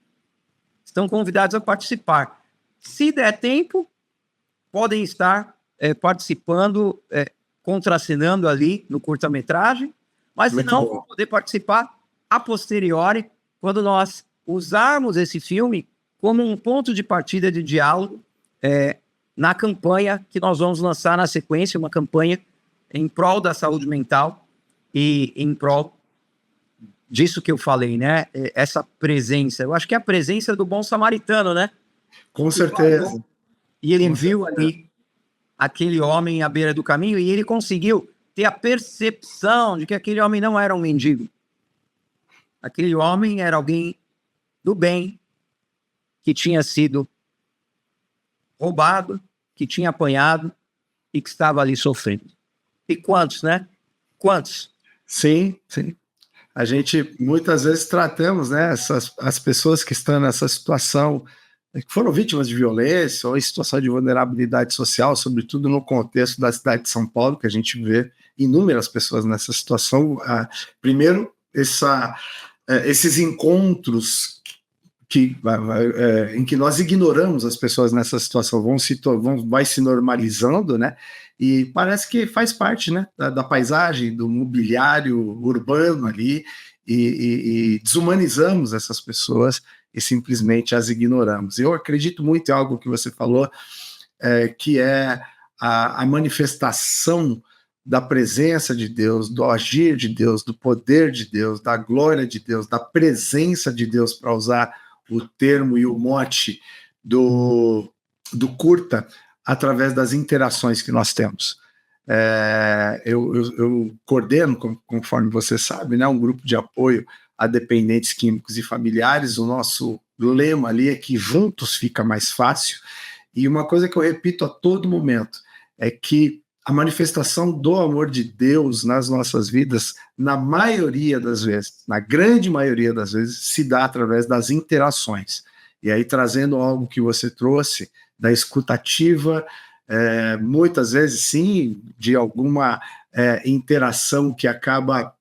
estão convidados a participar. Se der tempo, podem estar participando, contracenando ali no curta-metragem, mas se não, vão poder participar a posteriori, quando nós usarmos esse filme como um ponto de partida de diálogo na campanha que nós vamos lançar na sequência, uma campanha em prol da saúde mental e em prol disso que eu falei, né? Essa presença. Eu acho que é a presença do bom samaritano, né? Com certeza. E ele viu ali aquele homem à beira do caminho e ele conseguiu ter a percepção de que aquele homem não era um mendigo. Aquele homem era alguém do bem, que tinha sido roubado, que tinha apanhado e que estava ali sofrendo. E quantos, né? Quantos? Sim, sim. A gente muitas vezes tratamos, né, as pessoas que estão nessa situação, que foram vítimas de violência ou em situação de vulnerabilidade social, sobretudo no contexto da cidade de São Paulo, que a gente vê inúmeras pessoas nessa situação. Primeiro, esses encontros em que nós ignoramos as pessoas nessa situação vai se normalizando, né? E parece que faz parte, né, da paisagem, do mobiliário urbano ali, e desumanizamos essas pessoas e simplesmente as ignoramos. Eu acredito muito em algo que você falou, que é a manifestação da presença de Deus, do agir de Deus, do poder de Deus, da glória de Deus, da presença de Deus, para usar o termo e o mote do curta, através das interações que nós temos. Eu coordeno, conforme você sabe, né, um grupo de apoio a dependentes químicos e familiares. O nosso lema ali é que juntos fica mais fácil, e uma coisa que eu repito a todo momento é que a manifestação do amor de Deus nas nossas vidas, na maioria das vezes, na grande maioria das vezes, se dá através das interações. E aí, trazendo algo que você trouxe, da escutativa, muitas vezes, sim, de alguma interação que acaba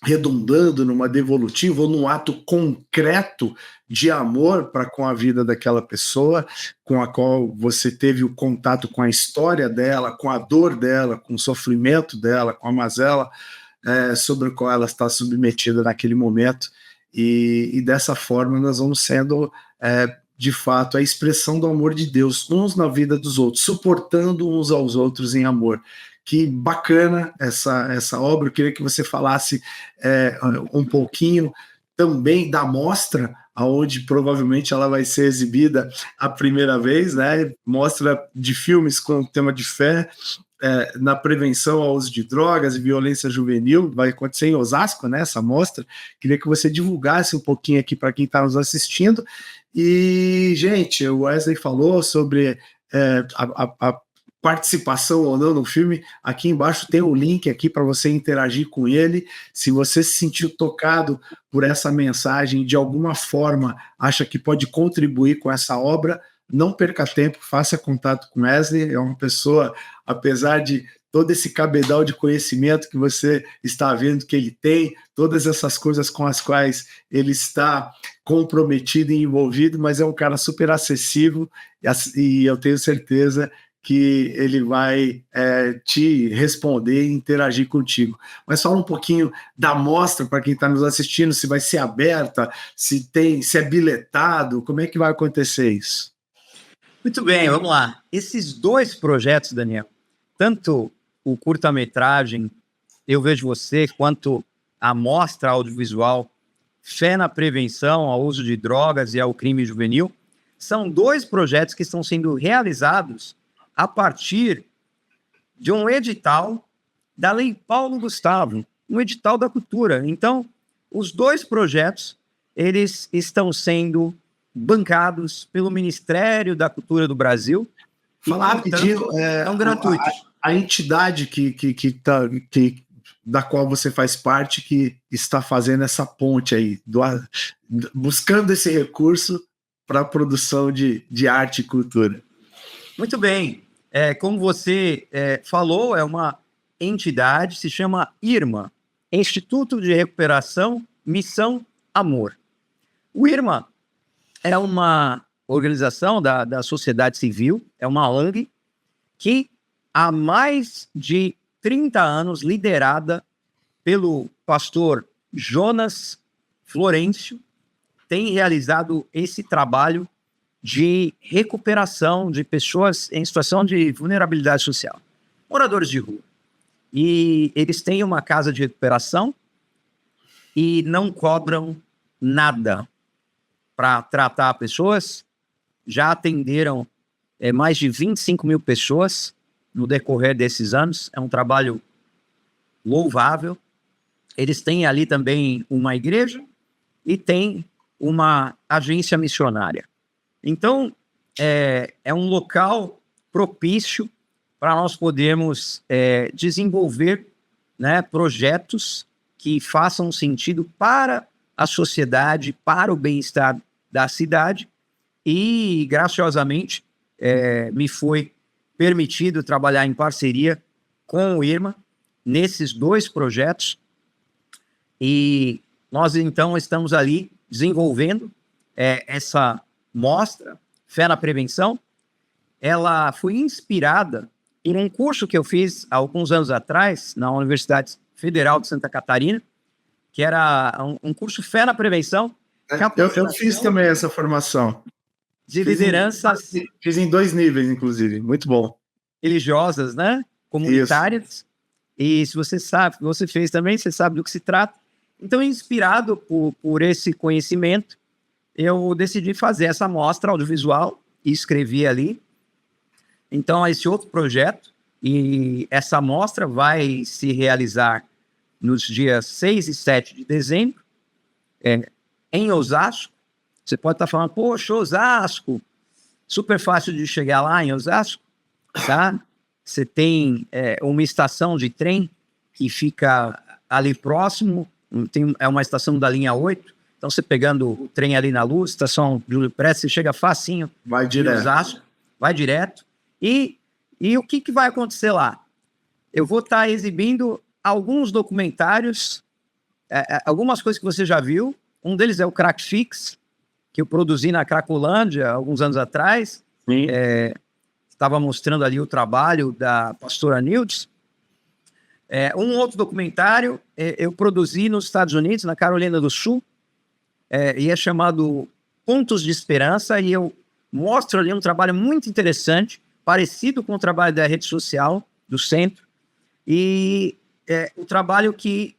redundando numa devolutiva ou num ato concreto de amor para com a vida daquela pessoa, com a qual você teve o contato com a história dela, com a dor dela, com o sofrimento dela, com a mazela sobre a qual ela está submetida naquele momento, e dessa forma nós vamos sendo, de fato, a expressão do amor de Deus, uns na vida dos outros, suportando uns aos outros em amor. Que bacana essa obra. Eu queria que você falasse um pouquinho também da mostra, onde provavelmente ela vai ser exibida a primeira vez, né? Mostra de filmes com tema de fé na prevenção ao uso de drogas e violência juvenil. Vai acontecer em Osasco, né, essa mostra. Queria que você divulgasse um pouquinho aqui para quem está nos assistindo. E, gente, o Wesley falou sobre participação ou não no filme, aqui embaixo tem o link aqui para você interagir com ele. Se você se sentiu tocado por essa mensagem, de alguma forma acha que pode contribuir com essa obra, não perca tempo, faça contato com Wesley. É uma pessoa, apesar de todo esse cabedal de conhecimento que você está vendo que ele tem, todas essas coisas com as quais ele está comprometido e envolvido, mas é um cara super acessível, e eu tenho certeza que ele vai te responder e interagir contigo. Mas fala um pouquinho da mostra para quem está nos assistindo, se vai ser aberta, se é bilhetado, como é que vai acontecer isso? Muito bem, vamos lá. Esses 2 projetos, Daniel, tanto o curta-metragem Eu Vejo Você, quanto a mostra audiovisual Fé na Prevenção ao Uso de Drogas e ao Crime Juvenil, são 2 projetos que estão sendo realizados a partir de um edital da Lei Paulo Gustavo, um edital da cultura. Então, os 2 projetos, eles estão sendo bancados pelo Ministério da Cultura do Brasil. Falar rapidinho, são gratuitos. A entidade da qual você faz parte, que está fazendo essa ponte aí, buscando esse recurso para a produção de arte e cultura. Muito bem. Como você falou, é uma entidade, se chama IRMA, Instituto de Recuperação Missão Amor. O IRMA é uma organização da sociedade civil, é uma ONG que há mais de 30 anos, liderada pelo pastor Jonas Florencio, tem realizado esse trabalho de recuperação de pessoas em situação de vulnerabilidade social, moradores de rua. E eles têm uma casa de recuperação e não cobram nada para tratar pessoas. Já atenderam mais de 25 mil pessoas no decorrer desses anos. É um trabalho louvável. Eles têm ali também uma igreja e tem uma agência missionária. Então, é um local propício para nós podermos desenvolver, né, projetos que façam sentido para a sociedade, para o bem-estar da cidade. E, graciosamente, me foi permitido trabalhar em parceria com o IRMA nesses 2 projetos. E nós, então, estamos ali desenvolvendo essa mostra, Fé na Prevenção. Ela foi inspirada em um curso que eu fiz há alguns anos atrás na Universidade Federal de Santa Catarina, que era um curso Fé na Prevenção. Eu fiz também essa formação. De lideranças. Fiz em 2 níveis, inclusive. Muito bom. Religiosas, né? Comunitárias. Isso. E se você sabe, você fez também, você sabe do que se trata. Então, inspirado por esse conhecimento, eu decidi fazer essa mostra audiovisual e escrevi ali. Então, esse outro projeto, e essa mostra vai se realizar nos dias 6 e 7 de dezembro, em Osasco. Você pode estar falando, poxa, Osasco, super fácil de chegar lá em Osasco, tá? Você tem uma estação de trem que fica ali próximo, é uma estação da linha 8, então você pegando o trem ali na Luz, estação Júlio Prestes, você chega facinho. Vai direto. Osasco, vai direto. E o que vai acontecer lá? Eu vou estar exibindo alguns documentários, algumas coisas que você já viu. Um deles é o Crack Fix, que eu produzi na Cracolândia alguns anos atrás. Estava mostrando ali o trabalho da pastora Nildes. Um outro documentário eu produzi nos Estados Unidos, na Carolina do Sul, e é chamado Pontos de Esperança, e eu mostro ali um trabalho muito interessante, parecido com o trabalho da rede social do centro, e o trabalho que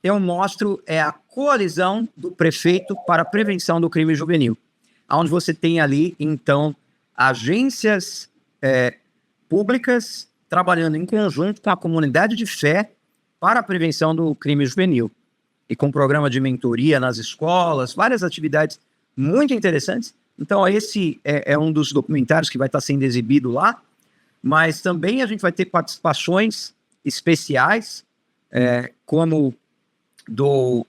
eu mostro é a coalizão do prefeito para a prevenção do crime juvenil, onde você tem ali, então, agências públicas trabalhando em conjunto com a comunidade de fé para a prevenção do crime juvenil, e com programa de mentoria nas escolas, várias atividades muito interessantes. Então, esse é um dos documentários que vai estar sendo exibido lá. mas também a gente vai ter participações especiais, como do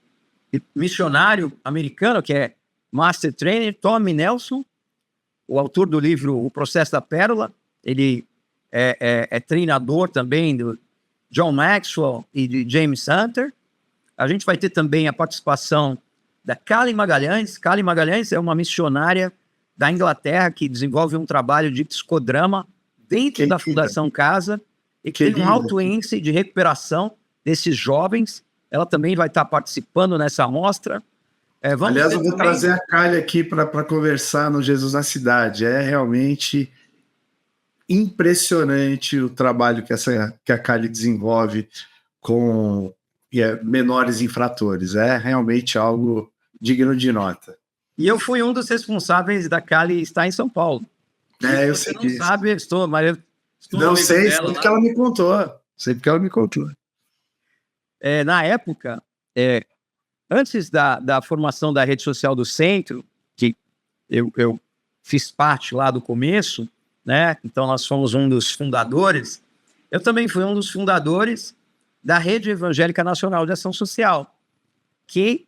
missionário americano, que é Master Trainer Tommy Nelson, o autor do livro O Processo da Pérola. Ele é treinador também do John Maxwell e de James Hunter. A gente vai ter também a participação da Kali Magalhães. Kali Magalhães é uma missionária da Inglaterra que desenvolve um trabalho de psicodrama dentro da Fundação Casa e que tem um alto índice de recuperação desses jovens. Ela também vai estar participando nessa mostra. Aliás, eu vou trazer a Kali aqui para conversar no Jesus na Cidade. É realmente impressionante o trabalho que a Kali desenvolve com menores infratores. É realmente algo digno de nota. E eu fui um dos responsáveis da Kali estar em São Paulo. Eu sei não disso. Sabe, eu estou não sei, sei porque ela me contou. Na época, antes da formação da rede social do centro, que eu fiz parte lá do começo, né? Então nós fomos um dos fundadores. Eu também fui um dos fundadores da Rede Evangélica Nacional de Ação Social, que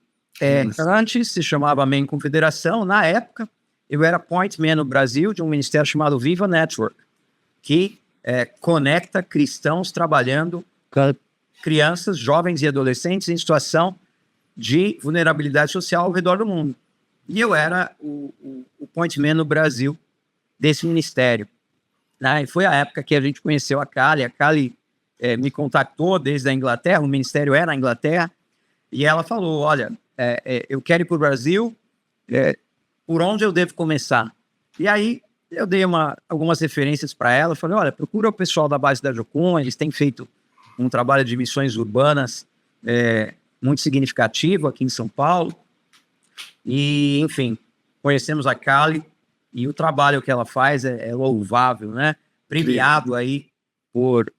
antes se chamava MEN Confederação. Na época, eu era point man no Brasil de um ministério chamado Viva Network, que conecta cristãos trabalhando com crianças, jovens e adolescentes em situação de vulnerabilidade social ao redor do mundo. E eu era o point man no Brasil desse ministério. E foi a época que a gente conheceu a Kali. A Kali me contactou desde a Inglaterra, o ministério é na Inglaterra, e ela falou, olha, eu quero ir para o Brasil, por onde eu devo começar? E aí eu dei algumas referências para ela, falei, olha, procura o pessoal da base da Jocum, eles têm feito um trabalho de missões urbanas muito significativo aqui em São Paulo, e, enfim, conhecemos a Kali, e o trabalho que ela faz é louvável, né? Premiado aí por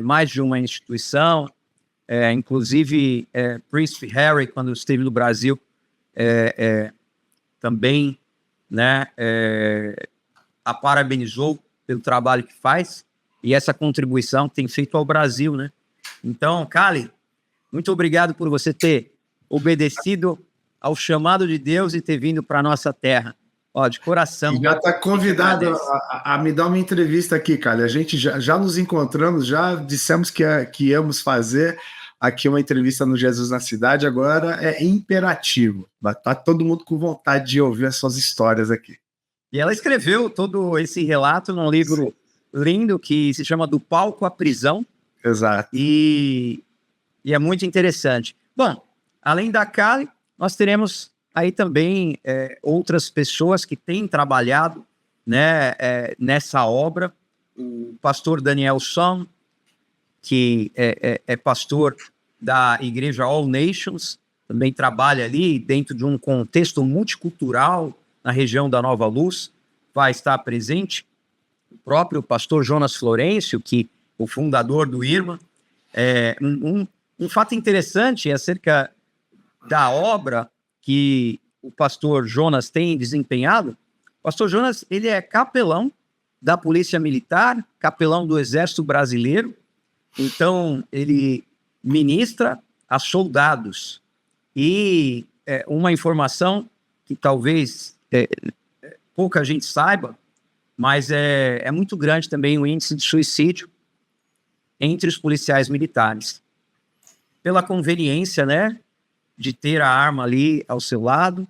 mais de uma instituição, inclusive Prince Harry, quando esteve no Brasil, também, né, a parabenizou pelo trabalho que faz e essa contribuição que tem feito ao Brasil, né? Então, Kali, muito obrigado por você ter obedecido ao chamado de Deus e ter vindo para a nossa terra. De coração. Já está convidado a me dar uma entrevista aqui, Kali. A gente já nos encontramos, já dissemos que íamos fazer aqui uma entrevista no Jesus na Cidade, agora é imperativo. Tá todo mundo com vontade de ouvir as suas histórias aqui. E ela escreveu todo esse relato num livro lindo que se chama Do Palco à Prisão. Exato. E é muito interessante. Bom, além da Kali, nós teremos aí também outras pessoas que têm trabalhado, né, nessa obra. O pastor Daniel Son, que é pastor da Igreja All Nations, também trabalha ali dentro de um contexto multicultural na região da Nova Luz, vai estar presente. O próprio pastor Jonas Florencio, que é o fundador do IRMA. Um fato interessante acerca da obra que o pastor Jonas tem desempenhado. O pastor Jonas, ele é capelão da Polícia Militar, capelão do Exército Brasileiro. Então, ele ministra a soldados. E uma informação que talvez pouca gente saiba, mas é muito grande também o índice de suicídio entre os policiais militares. Pela conveniência, né, de ter a arma ali ao seu lado,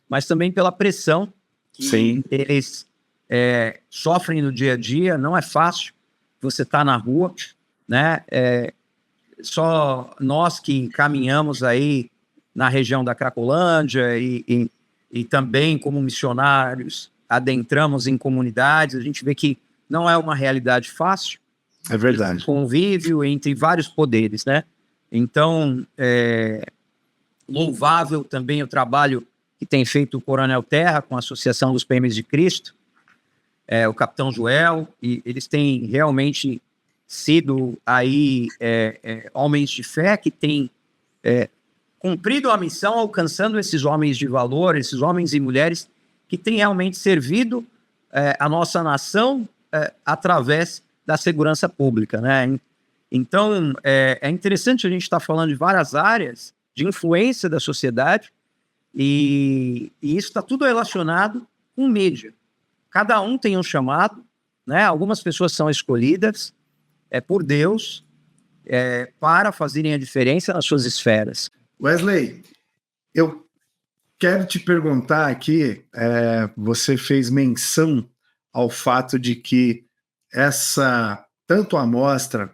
mas também pela pressão que eles sofrem no dia a dia. Não é fácil você estar na rua, né? Só nós que caminhamos aí na região da Cracolândia e também como missionários adentramos em comunidades, a gente vê que não é uma realidade fácil. É verdade. Convívio entre vários poderes, né? Então, louvável também o trabalho que tem feito o Coronel Terra com a Associação dos PMs de Cristo, o Capitão Joel, e eles têm realmente sido aí homens de fé que têm cumprido a missão, alcançando esses homens de valor, esses homens e mulheres que têm realmente servido a nossa nação através da segurança pública, né? Então, é interessante a gente estar falando de várias áreas de influência da sociedade e isso está tudo relacionado com mídia. Cada um tem um chamado, né? Algumas pessoas são escolhidas por Deus para fazerem a diferença nas suas esferas. Wesley, eu quero te perguntar aqui, você fez menção ao fato de que tanto a mostra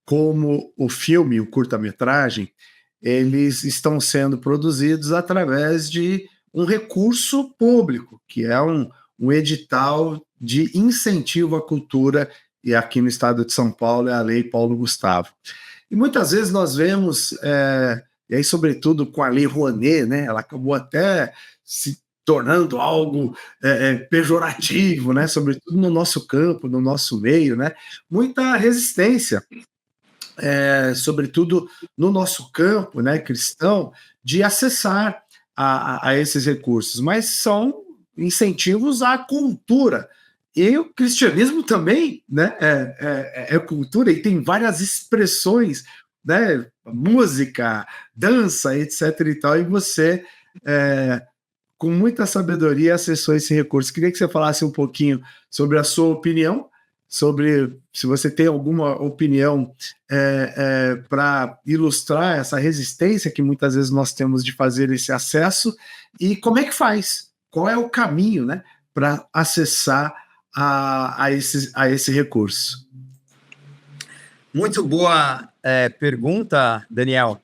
como o filme, o curta-metragem, eles estão sendo produzidos através de um recurso público, que é um edital de incentivo à cultura, e aqui no estado de São Paulo é a Lei Paulo Gustavo. E muitas vezes nós vemos, e aí sobretudo com a Lei Rouanet, né, ela acabou até se tornando algo pejorativo, né, sobretudo no nosso campo, no nosso meio, né, muita resistência, sobretudo no nosso campo, né, cristão, de acessar a esses recursos, mas são incentivos à cultura. E o cristianismo também, né, é cultura e tem várias expressões, né, música, dança, etc. e tal, e você, com muita sabedoria, acessou esse recurso. Queria que você falasse um pouquinho sobre a sua opinião, sobre se você tem alguma opinião para ilustrar essa resistência que muitas vezes nós temos de fazer esse acesso, e como é que faz? Qual é o caminho, né, para acessar a esse recurso? Muito boa pergunta, Daniel.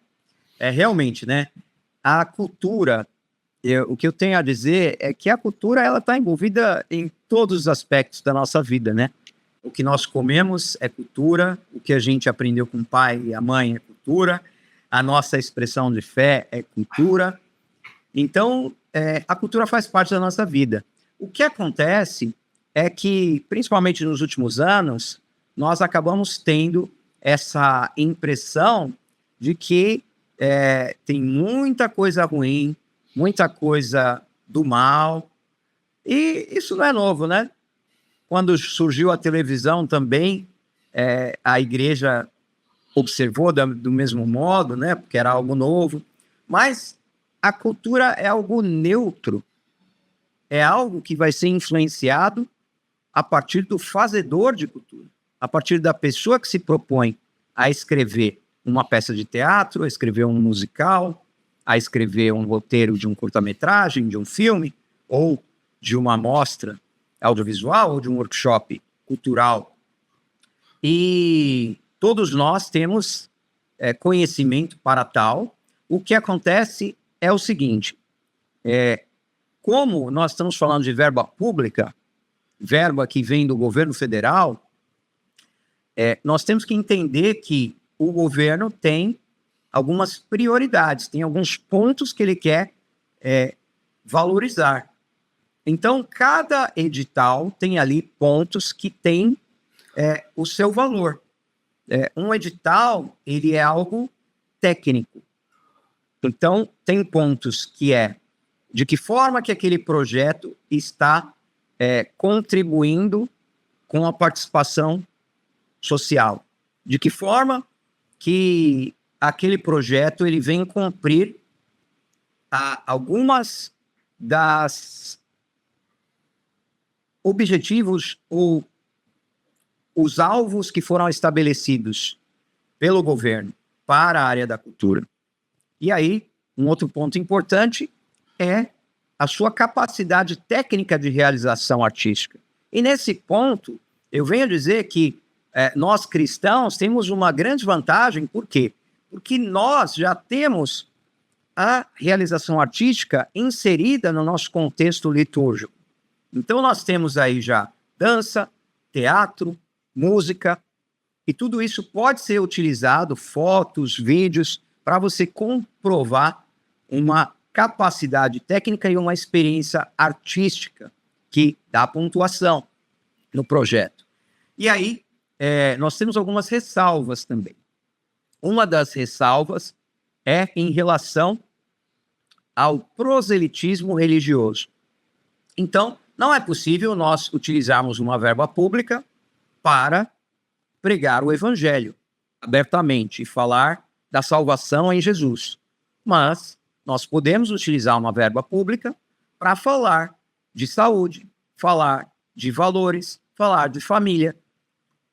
Realmente, né? A cultura, o que eu tenho a dizer é que a cultura ela está envolvida em todos os aspectos da nossa vida, né? O que nós comemos é cultura, o que a gente aprendeu com o pai e a mãe é cultura, a nossa expressão de fé é cultura. Então, a cultura faz parte da nossa vida. O que acontece é que, principalmente nos últimos anos, nós acabamos tendo essa impressão de que tem muita coisa ruim, muita coisa do mal, e isso não é novo, né? Quando surgiu a televisão também, a igreja observou do mesmo modo, né? Porque era algo novo, mas a cultura é algo neutro, é algo que vai ser influenciado a partir do fazedor de cultura, a partir da pessoa que se propõe a escrever uma peça de teatro, a escrever um musical, a escrever um roteiro de um curta-metragem, de um filme, ou de uma mostra audiovisual, ou de um workshop cultural. E todos nós temos conhecimento para tal. O que acontece é o seguinte, como nós estamos falando de verba pública, verba que vem do governo federal, nós temos que entender que o governo tem algumas prioridades, tem alguns pontos que ele quer valorizar. Então, cada edital tem ali pontos que tem o seu valor. Um edital, ele é algo técnico. Então, tem pontos que de que forma que aquele projeto está contribuindo com a participação social. De que forma que aquele projeto ele vem cumprir algumas das objetivos ou os alvos que foram estabelecidos pelo governo para a área da cultura. E aí, um outro ponto importante é a sua capacidade técnica de realização artística. E nesse ponto, eu venho dizer que nós cristãos temos uma grande vantagem, por quê? Porque nós já temos a realização artística inserida no nosso contexto litúrgico. Então nós temos aí já dança, teatro, música, e tudo isso pode ser utilizado, fotos, vídeos, para você comprovar uma capacidade técnica e uma experiência artística que dá pontuação no projeto. E aí, nós temos algumas ressalvas também. Uma das ressalvas é em relação ao proselitismo religioso. Então, não é possível nós utilizarmos uma verba pública para pregar o evangelho abertamente e falar da salvação em Jesus. Mas nós podemos utilizar uma verba pública para falar de saúde, falar de valores, falar de família,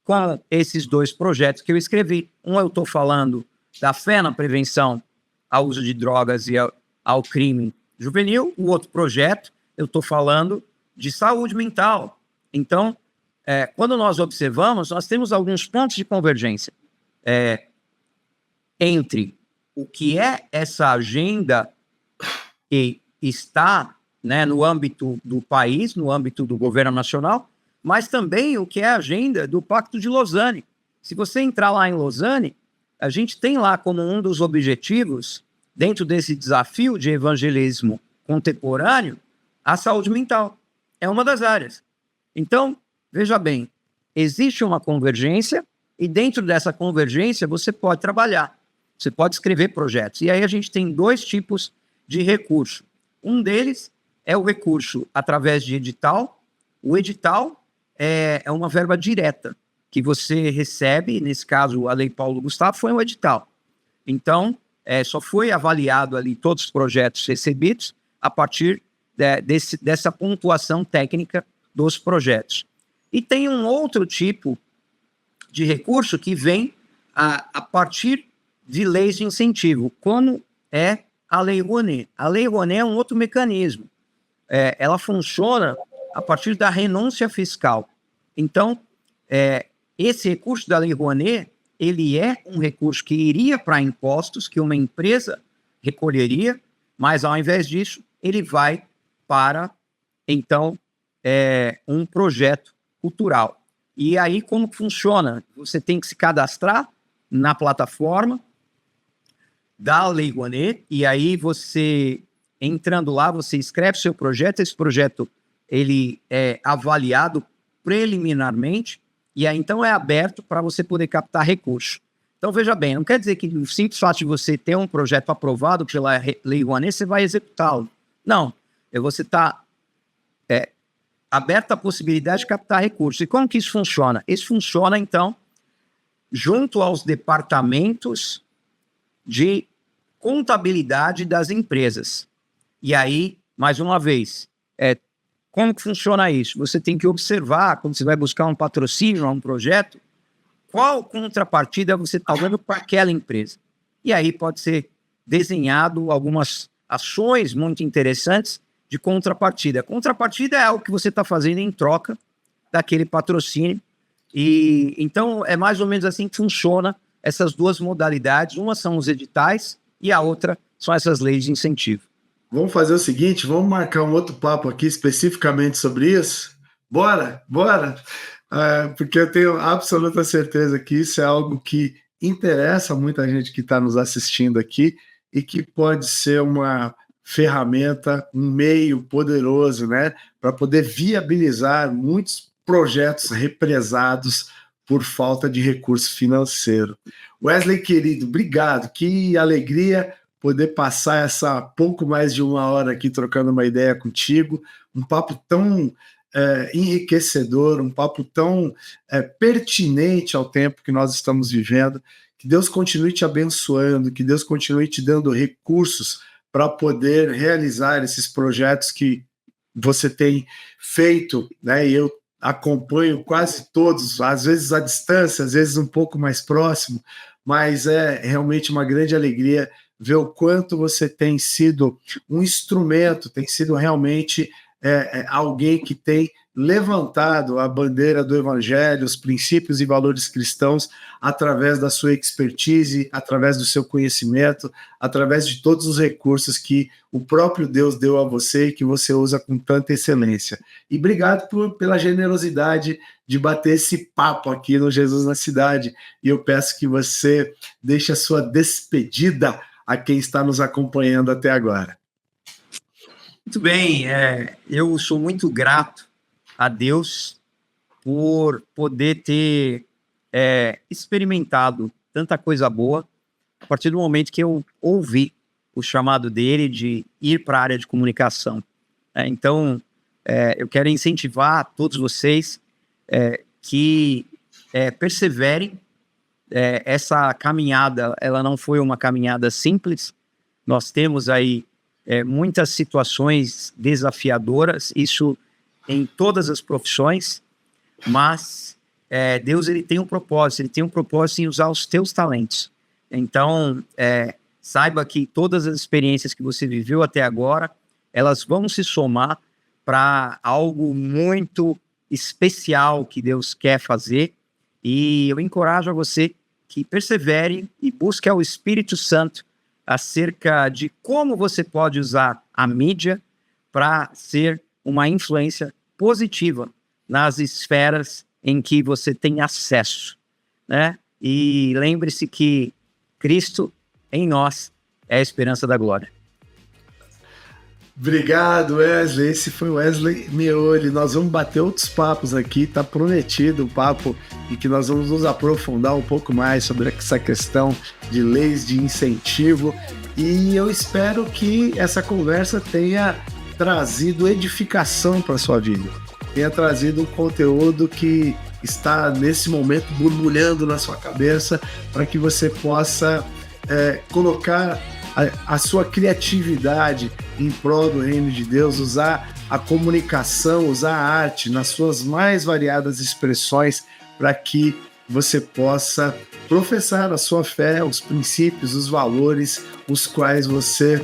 com esses 2 projetos que eu escrevi. Um, eu estou falando da fé na prevenção ao uso de drogas e ao crime juvenil. O outro projeto, eu estou falando de saúde mental. Então, quando nós observamos, nós temos alguns pontos de convergência entre o que é essa agenda que está, né, no âmbito do país, no âmbito do governo nacional, mas também o que é a agenda do Pacto de Lausanne. Se você entrar lá em Lausanne, a gente tem lá como um dos objetivos, dentro desse desafio de evangelismo contemporâneo, a saúde mental. É uma das áreas. Então, veja bem, existe uma convergência e dentro dessa convergência você pode trabalhar, você pode escrever projetos. E aí a gente tem 2 tipos de recurso. Um deles é o recurso através de edital. O edital é uma verba direta que você recebe, nesse caso a Lei Paulo Gustavo foi um edital. Então, só foi avaliado ali todos os projetos recebidos a partir dessa pontuação técnica dos projetos. E tem um outro tipo de recurso que vem a partir de leis de incentivo, como é a Lei Rouanet. A Lei Rouanet é um outro mecanismo. Ela funciona a partir da renúncia fiscal. Então, esse recurso da Lei Rouanet, ele é um recurso que iria para impostos, que uma empresa recolheria, mas ao invés disso, ele vai para, então, um projeto cultural. E aí, como funciona? Você tem que se cadastrar na plataforma da Lei Rouanet, e aí você, entrando lá, você escreve seu projeto, esse projeto ele é avaliado preliminarmente, e aí então é aberto para você poder captar recurso. Então, veja bem, não quer dizer que o simples fato de você ter um projeto aprovado pela Lei Rouanet, você vai executá-lo. Não, você está aberto à possibilidade de captar recursos. E como que isso funciona? Isso funciona, então, junto aos departamentos de contabilidade das empresas. E aí, mais uma vez, como que funciona isso? Você tem que observar, quando você vai buscar um patrocínio, um projeto, qual contrapartida você está dando para aquela empresa. E aí pode ser desenhado algumas ações muito interessantes de contrapartida. Contrapartida é algo que você está fazendo em troca daquele patrocínio. E então é mais ou menos assim que funciona essas 2 modalidades. Uma são os editais e a outra são essas leis de incentivo. Vamos fazer o seguinte, vamos marcar um outro papo aqui especificamente sobre isso? Bora! Porque eu tenho absoluta certeza que isso é algo que interessa muita gente que está nos assistindo aqui e que pode ser uma ferramenta, um meio poderoso, né, para poder viabilizar muitos projetos represados por falta de recurso financeiro. Wesley, querido, obrigado, que alegria poder passar essa pouco mais de 1 hora aqui trocando uma ideia contigo, um papo tão enriquecedor, um papo tão pertinente ao tempo que nós estamos vivendo. Que Deus continue te abençoando, que Deus continue te dando recursos para poder realizar esses projetos que você tem feito, né? E eu acompanho quase todos, às vezes à distância, às vezes um pouco mais próximo, mas é realmente uma grande alegria ver o quanto você tem sido um instrumento, tem sido realmente alguém que tem levantado a bandeira do evangelho, os princípios e valores cristãos através da sua expertise, através do seu conhecimento, através de todos os recursos que o próprio Deus deu a você e que você usa com tanta excelência. E obrigado pela generosidade de bater esse papo aqui no Jesus na Cidade. E eu peço que você deixe a sua despedida a quem está nos acompanhando até agora. Muito bem, eu sou muito grato a Deus por poder ter experimentado tanta coisa boa a partir do momento que eu ouvi o chamado dele de ir para a área de comunicação. Então, eu quero incentivar todos vocês que persevere. Essa caminhada, ela não foi uma caminhada simples. Nós temos aí muitas situações desafiadoras, isso em todas as profissões, mas Deus, ele tem um propósito em usar os teus talentos. Então, saiba que todas as experiências que você viveu até agora, elas vão se somar para algo muito especial que Deus quer fazer. E eu encorajo a você que persevere e busque ao Espírito Santo acerca de como você pode usar a mídia para ser uma influência positiva nas esferas em que você tem acesso, né? E lembre-se que Cristo em nós é a esperança da glória. Obrigado, Wesley. Esse foi o Wesley Meoli. Nós vamos bater outros papos aqui, tá prometido o papo, e que nós vamos nos aprofundar um pouco mais sobre essa questão de leis de incentivo. E eu espero que essa conversa tenha trazido edificação para sua vida, tenha trazido um conteúdo que está nesse momento borbulhando na sua cabeça, para que você possa colocar a sua criatividade em prol do reino de Deus, usar a comunicação, usar a arte nas suas mais variadas expressões, para que você possa professar a sua fé, os princípios, os valores, os quais você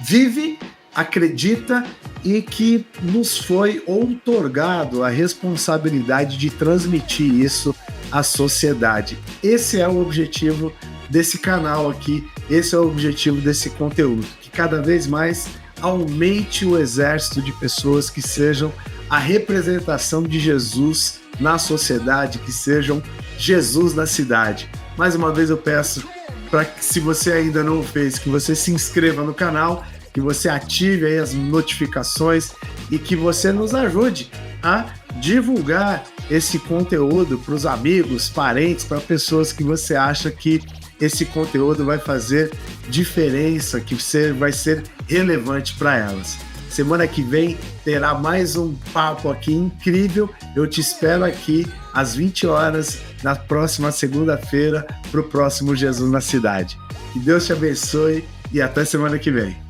vive, acredita, e que nos foi outorgado a responsabilidade de transmitir isso à sociedade. Esse é o objetivo desse canal aqui, esse é o objetivo desse conteúdo, que cada vez mais aumente o exército de pessoas que sejam a representação de Jesus na sociedade, que sejam Jesus na cidade. Mais uma vez eu peço para que, se você ainda não o fez, que você se inscreva no canal, que você ative aí as notificações e que você nos ajude a divulgar esse conteúdo para os amigos, parentes, para pessoas que você acha que esse conteúdo vai fazer diferença, que vai ser relevante para elas. Semana que vem terá mais um papo aqui incrível. Eu te espero aqui às 20 horas na próxima segunda-feira para o próximo Jesus na Cidade. Que Deus te abençoe e até semana que vem.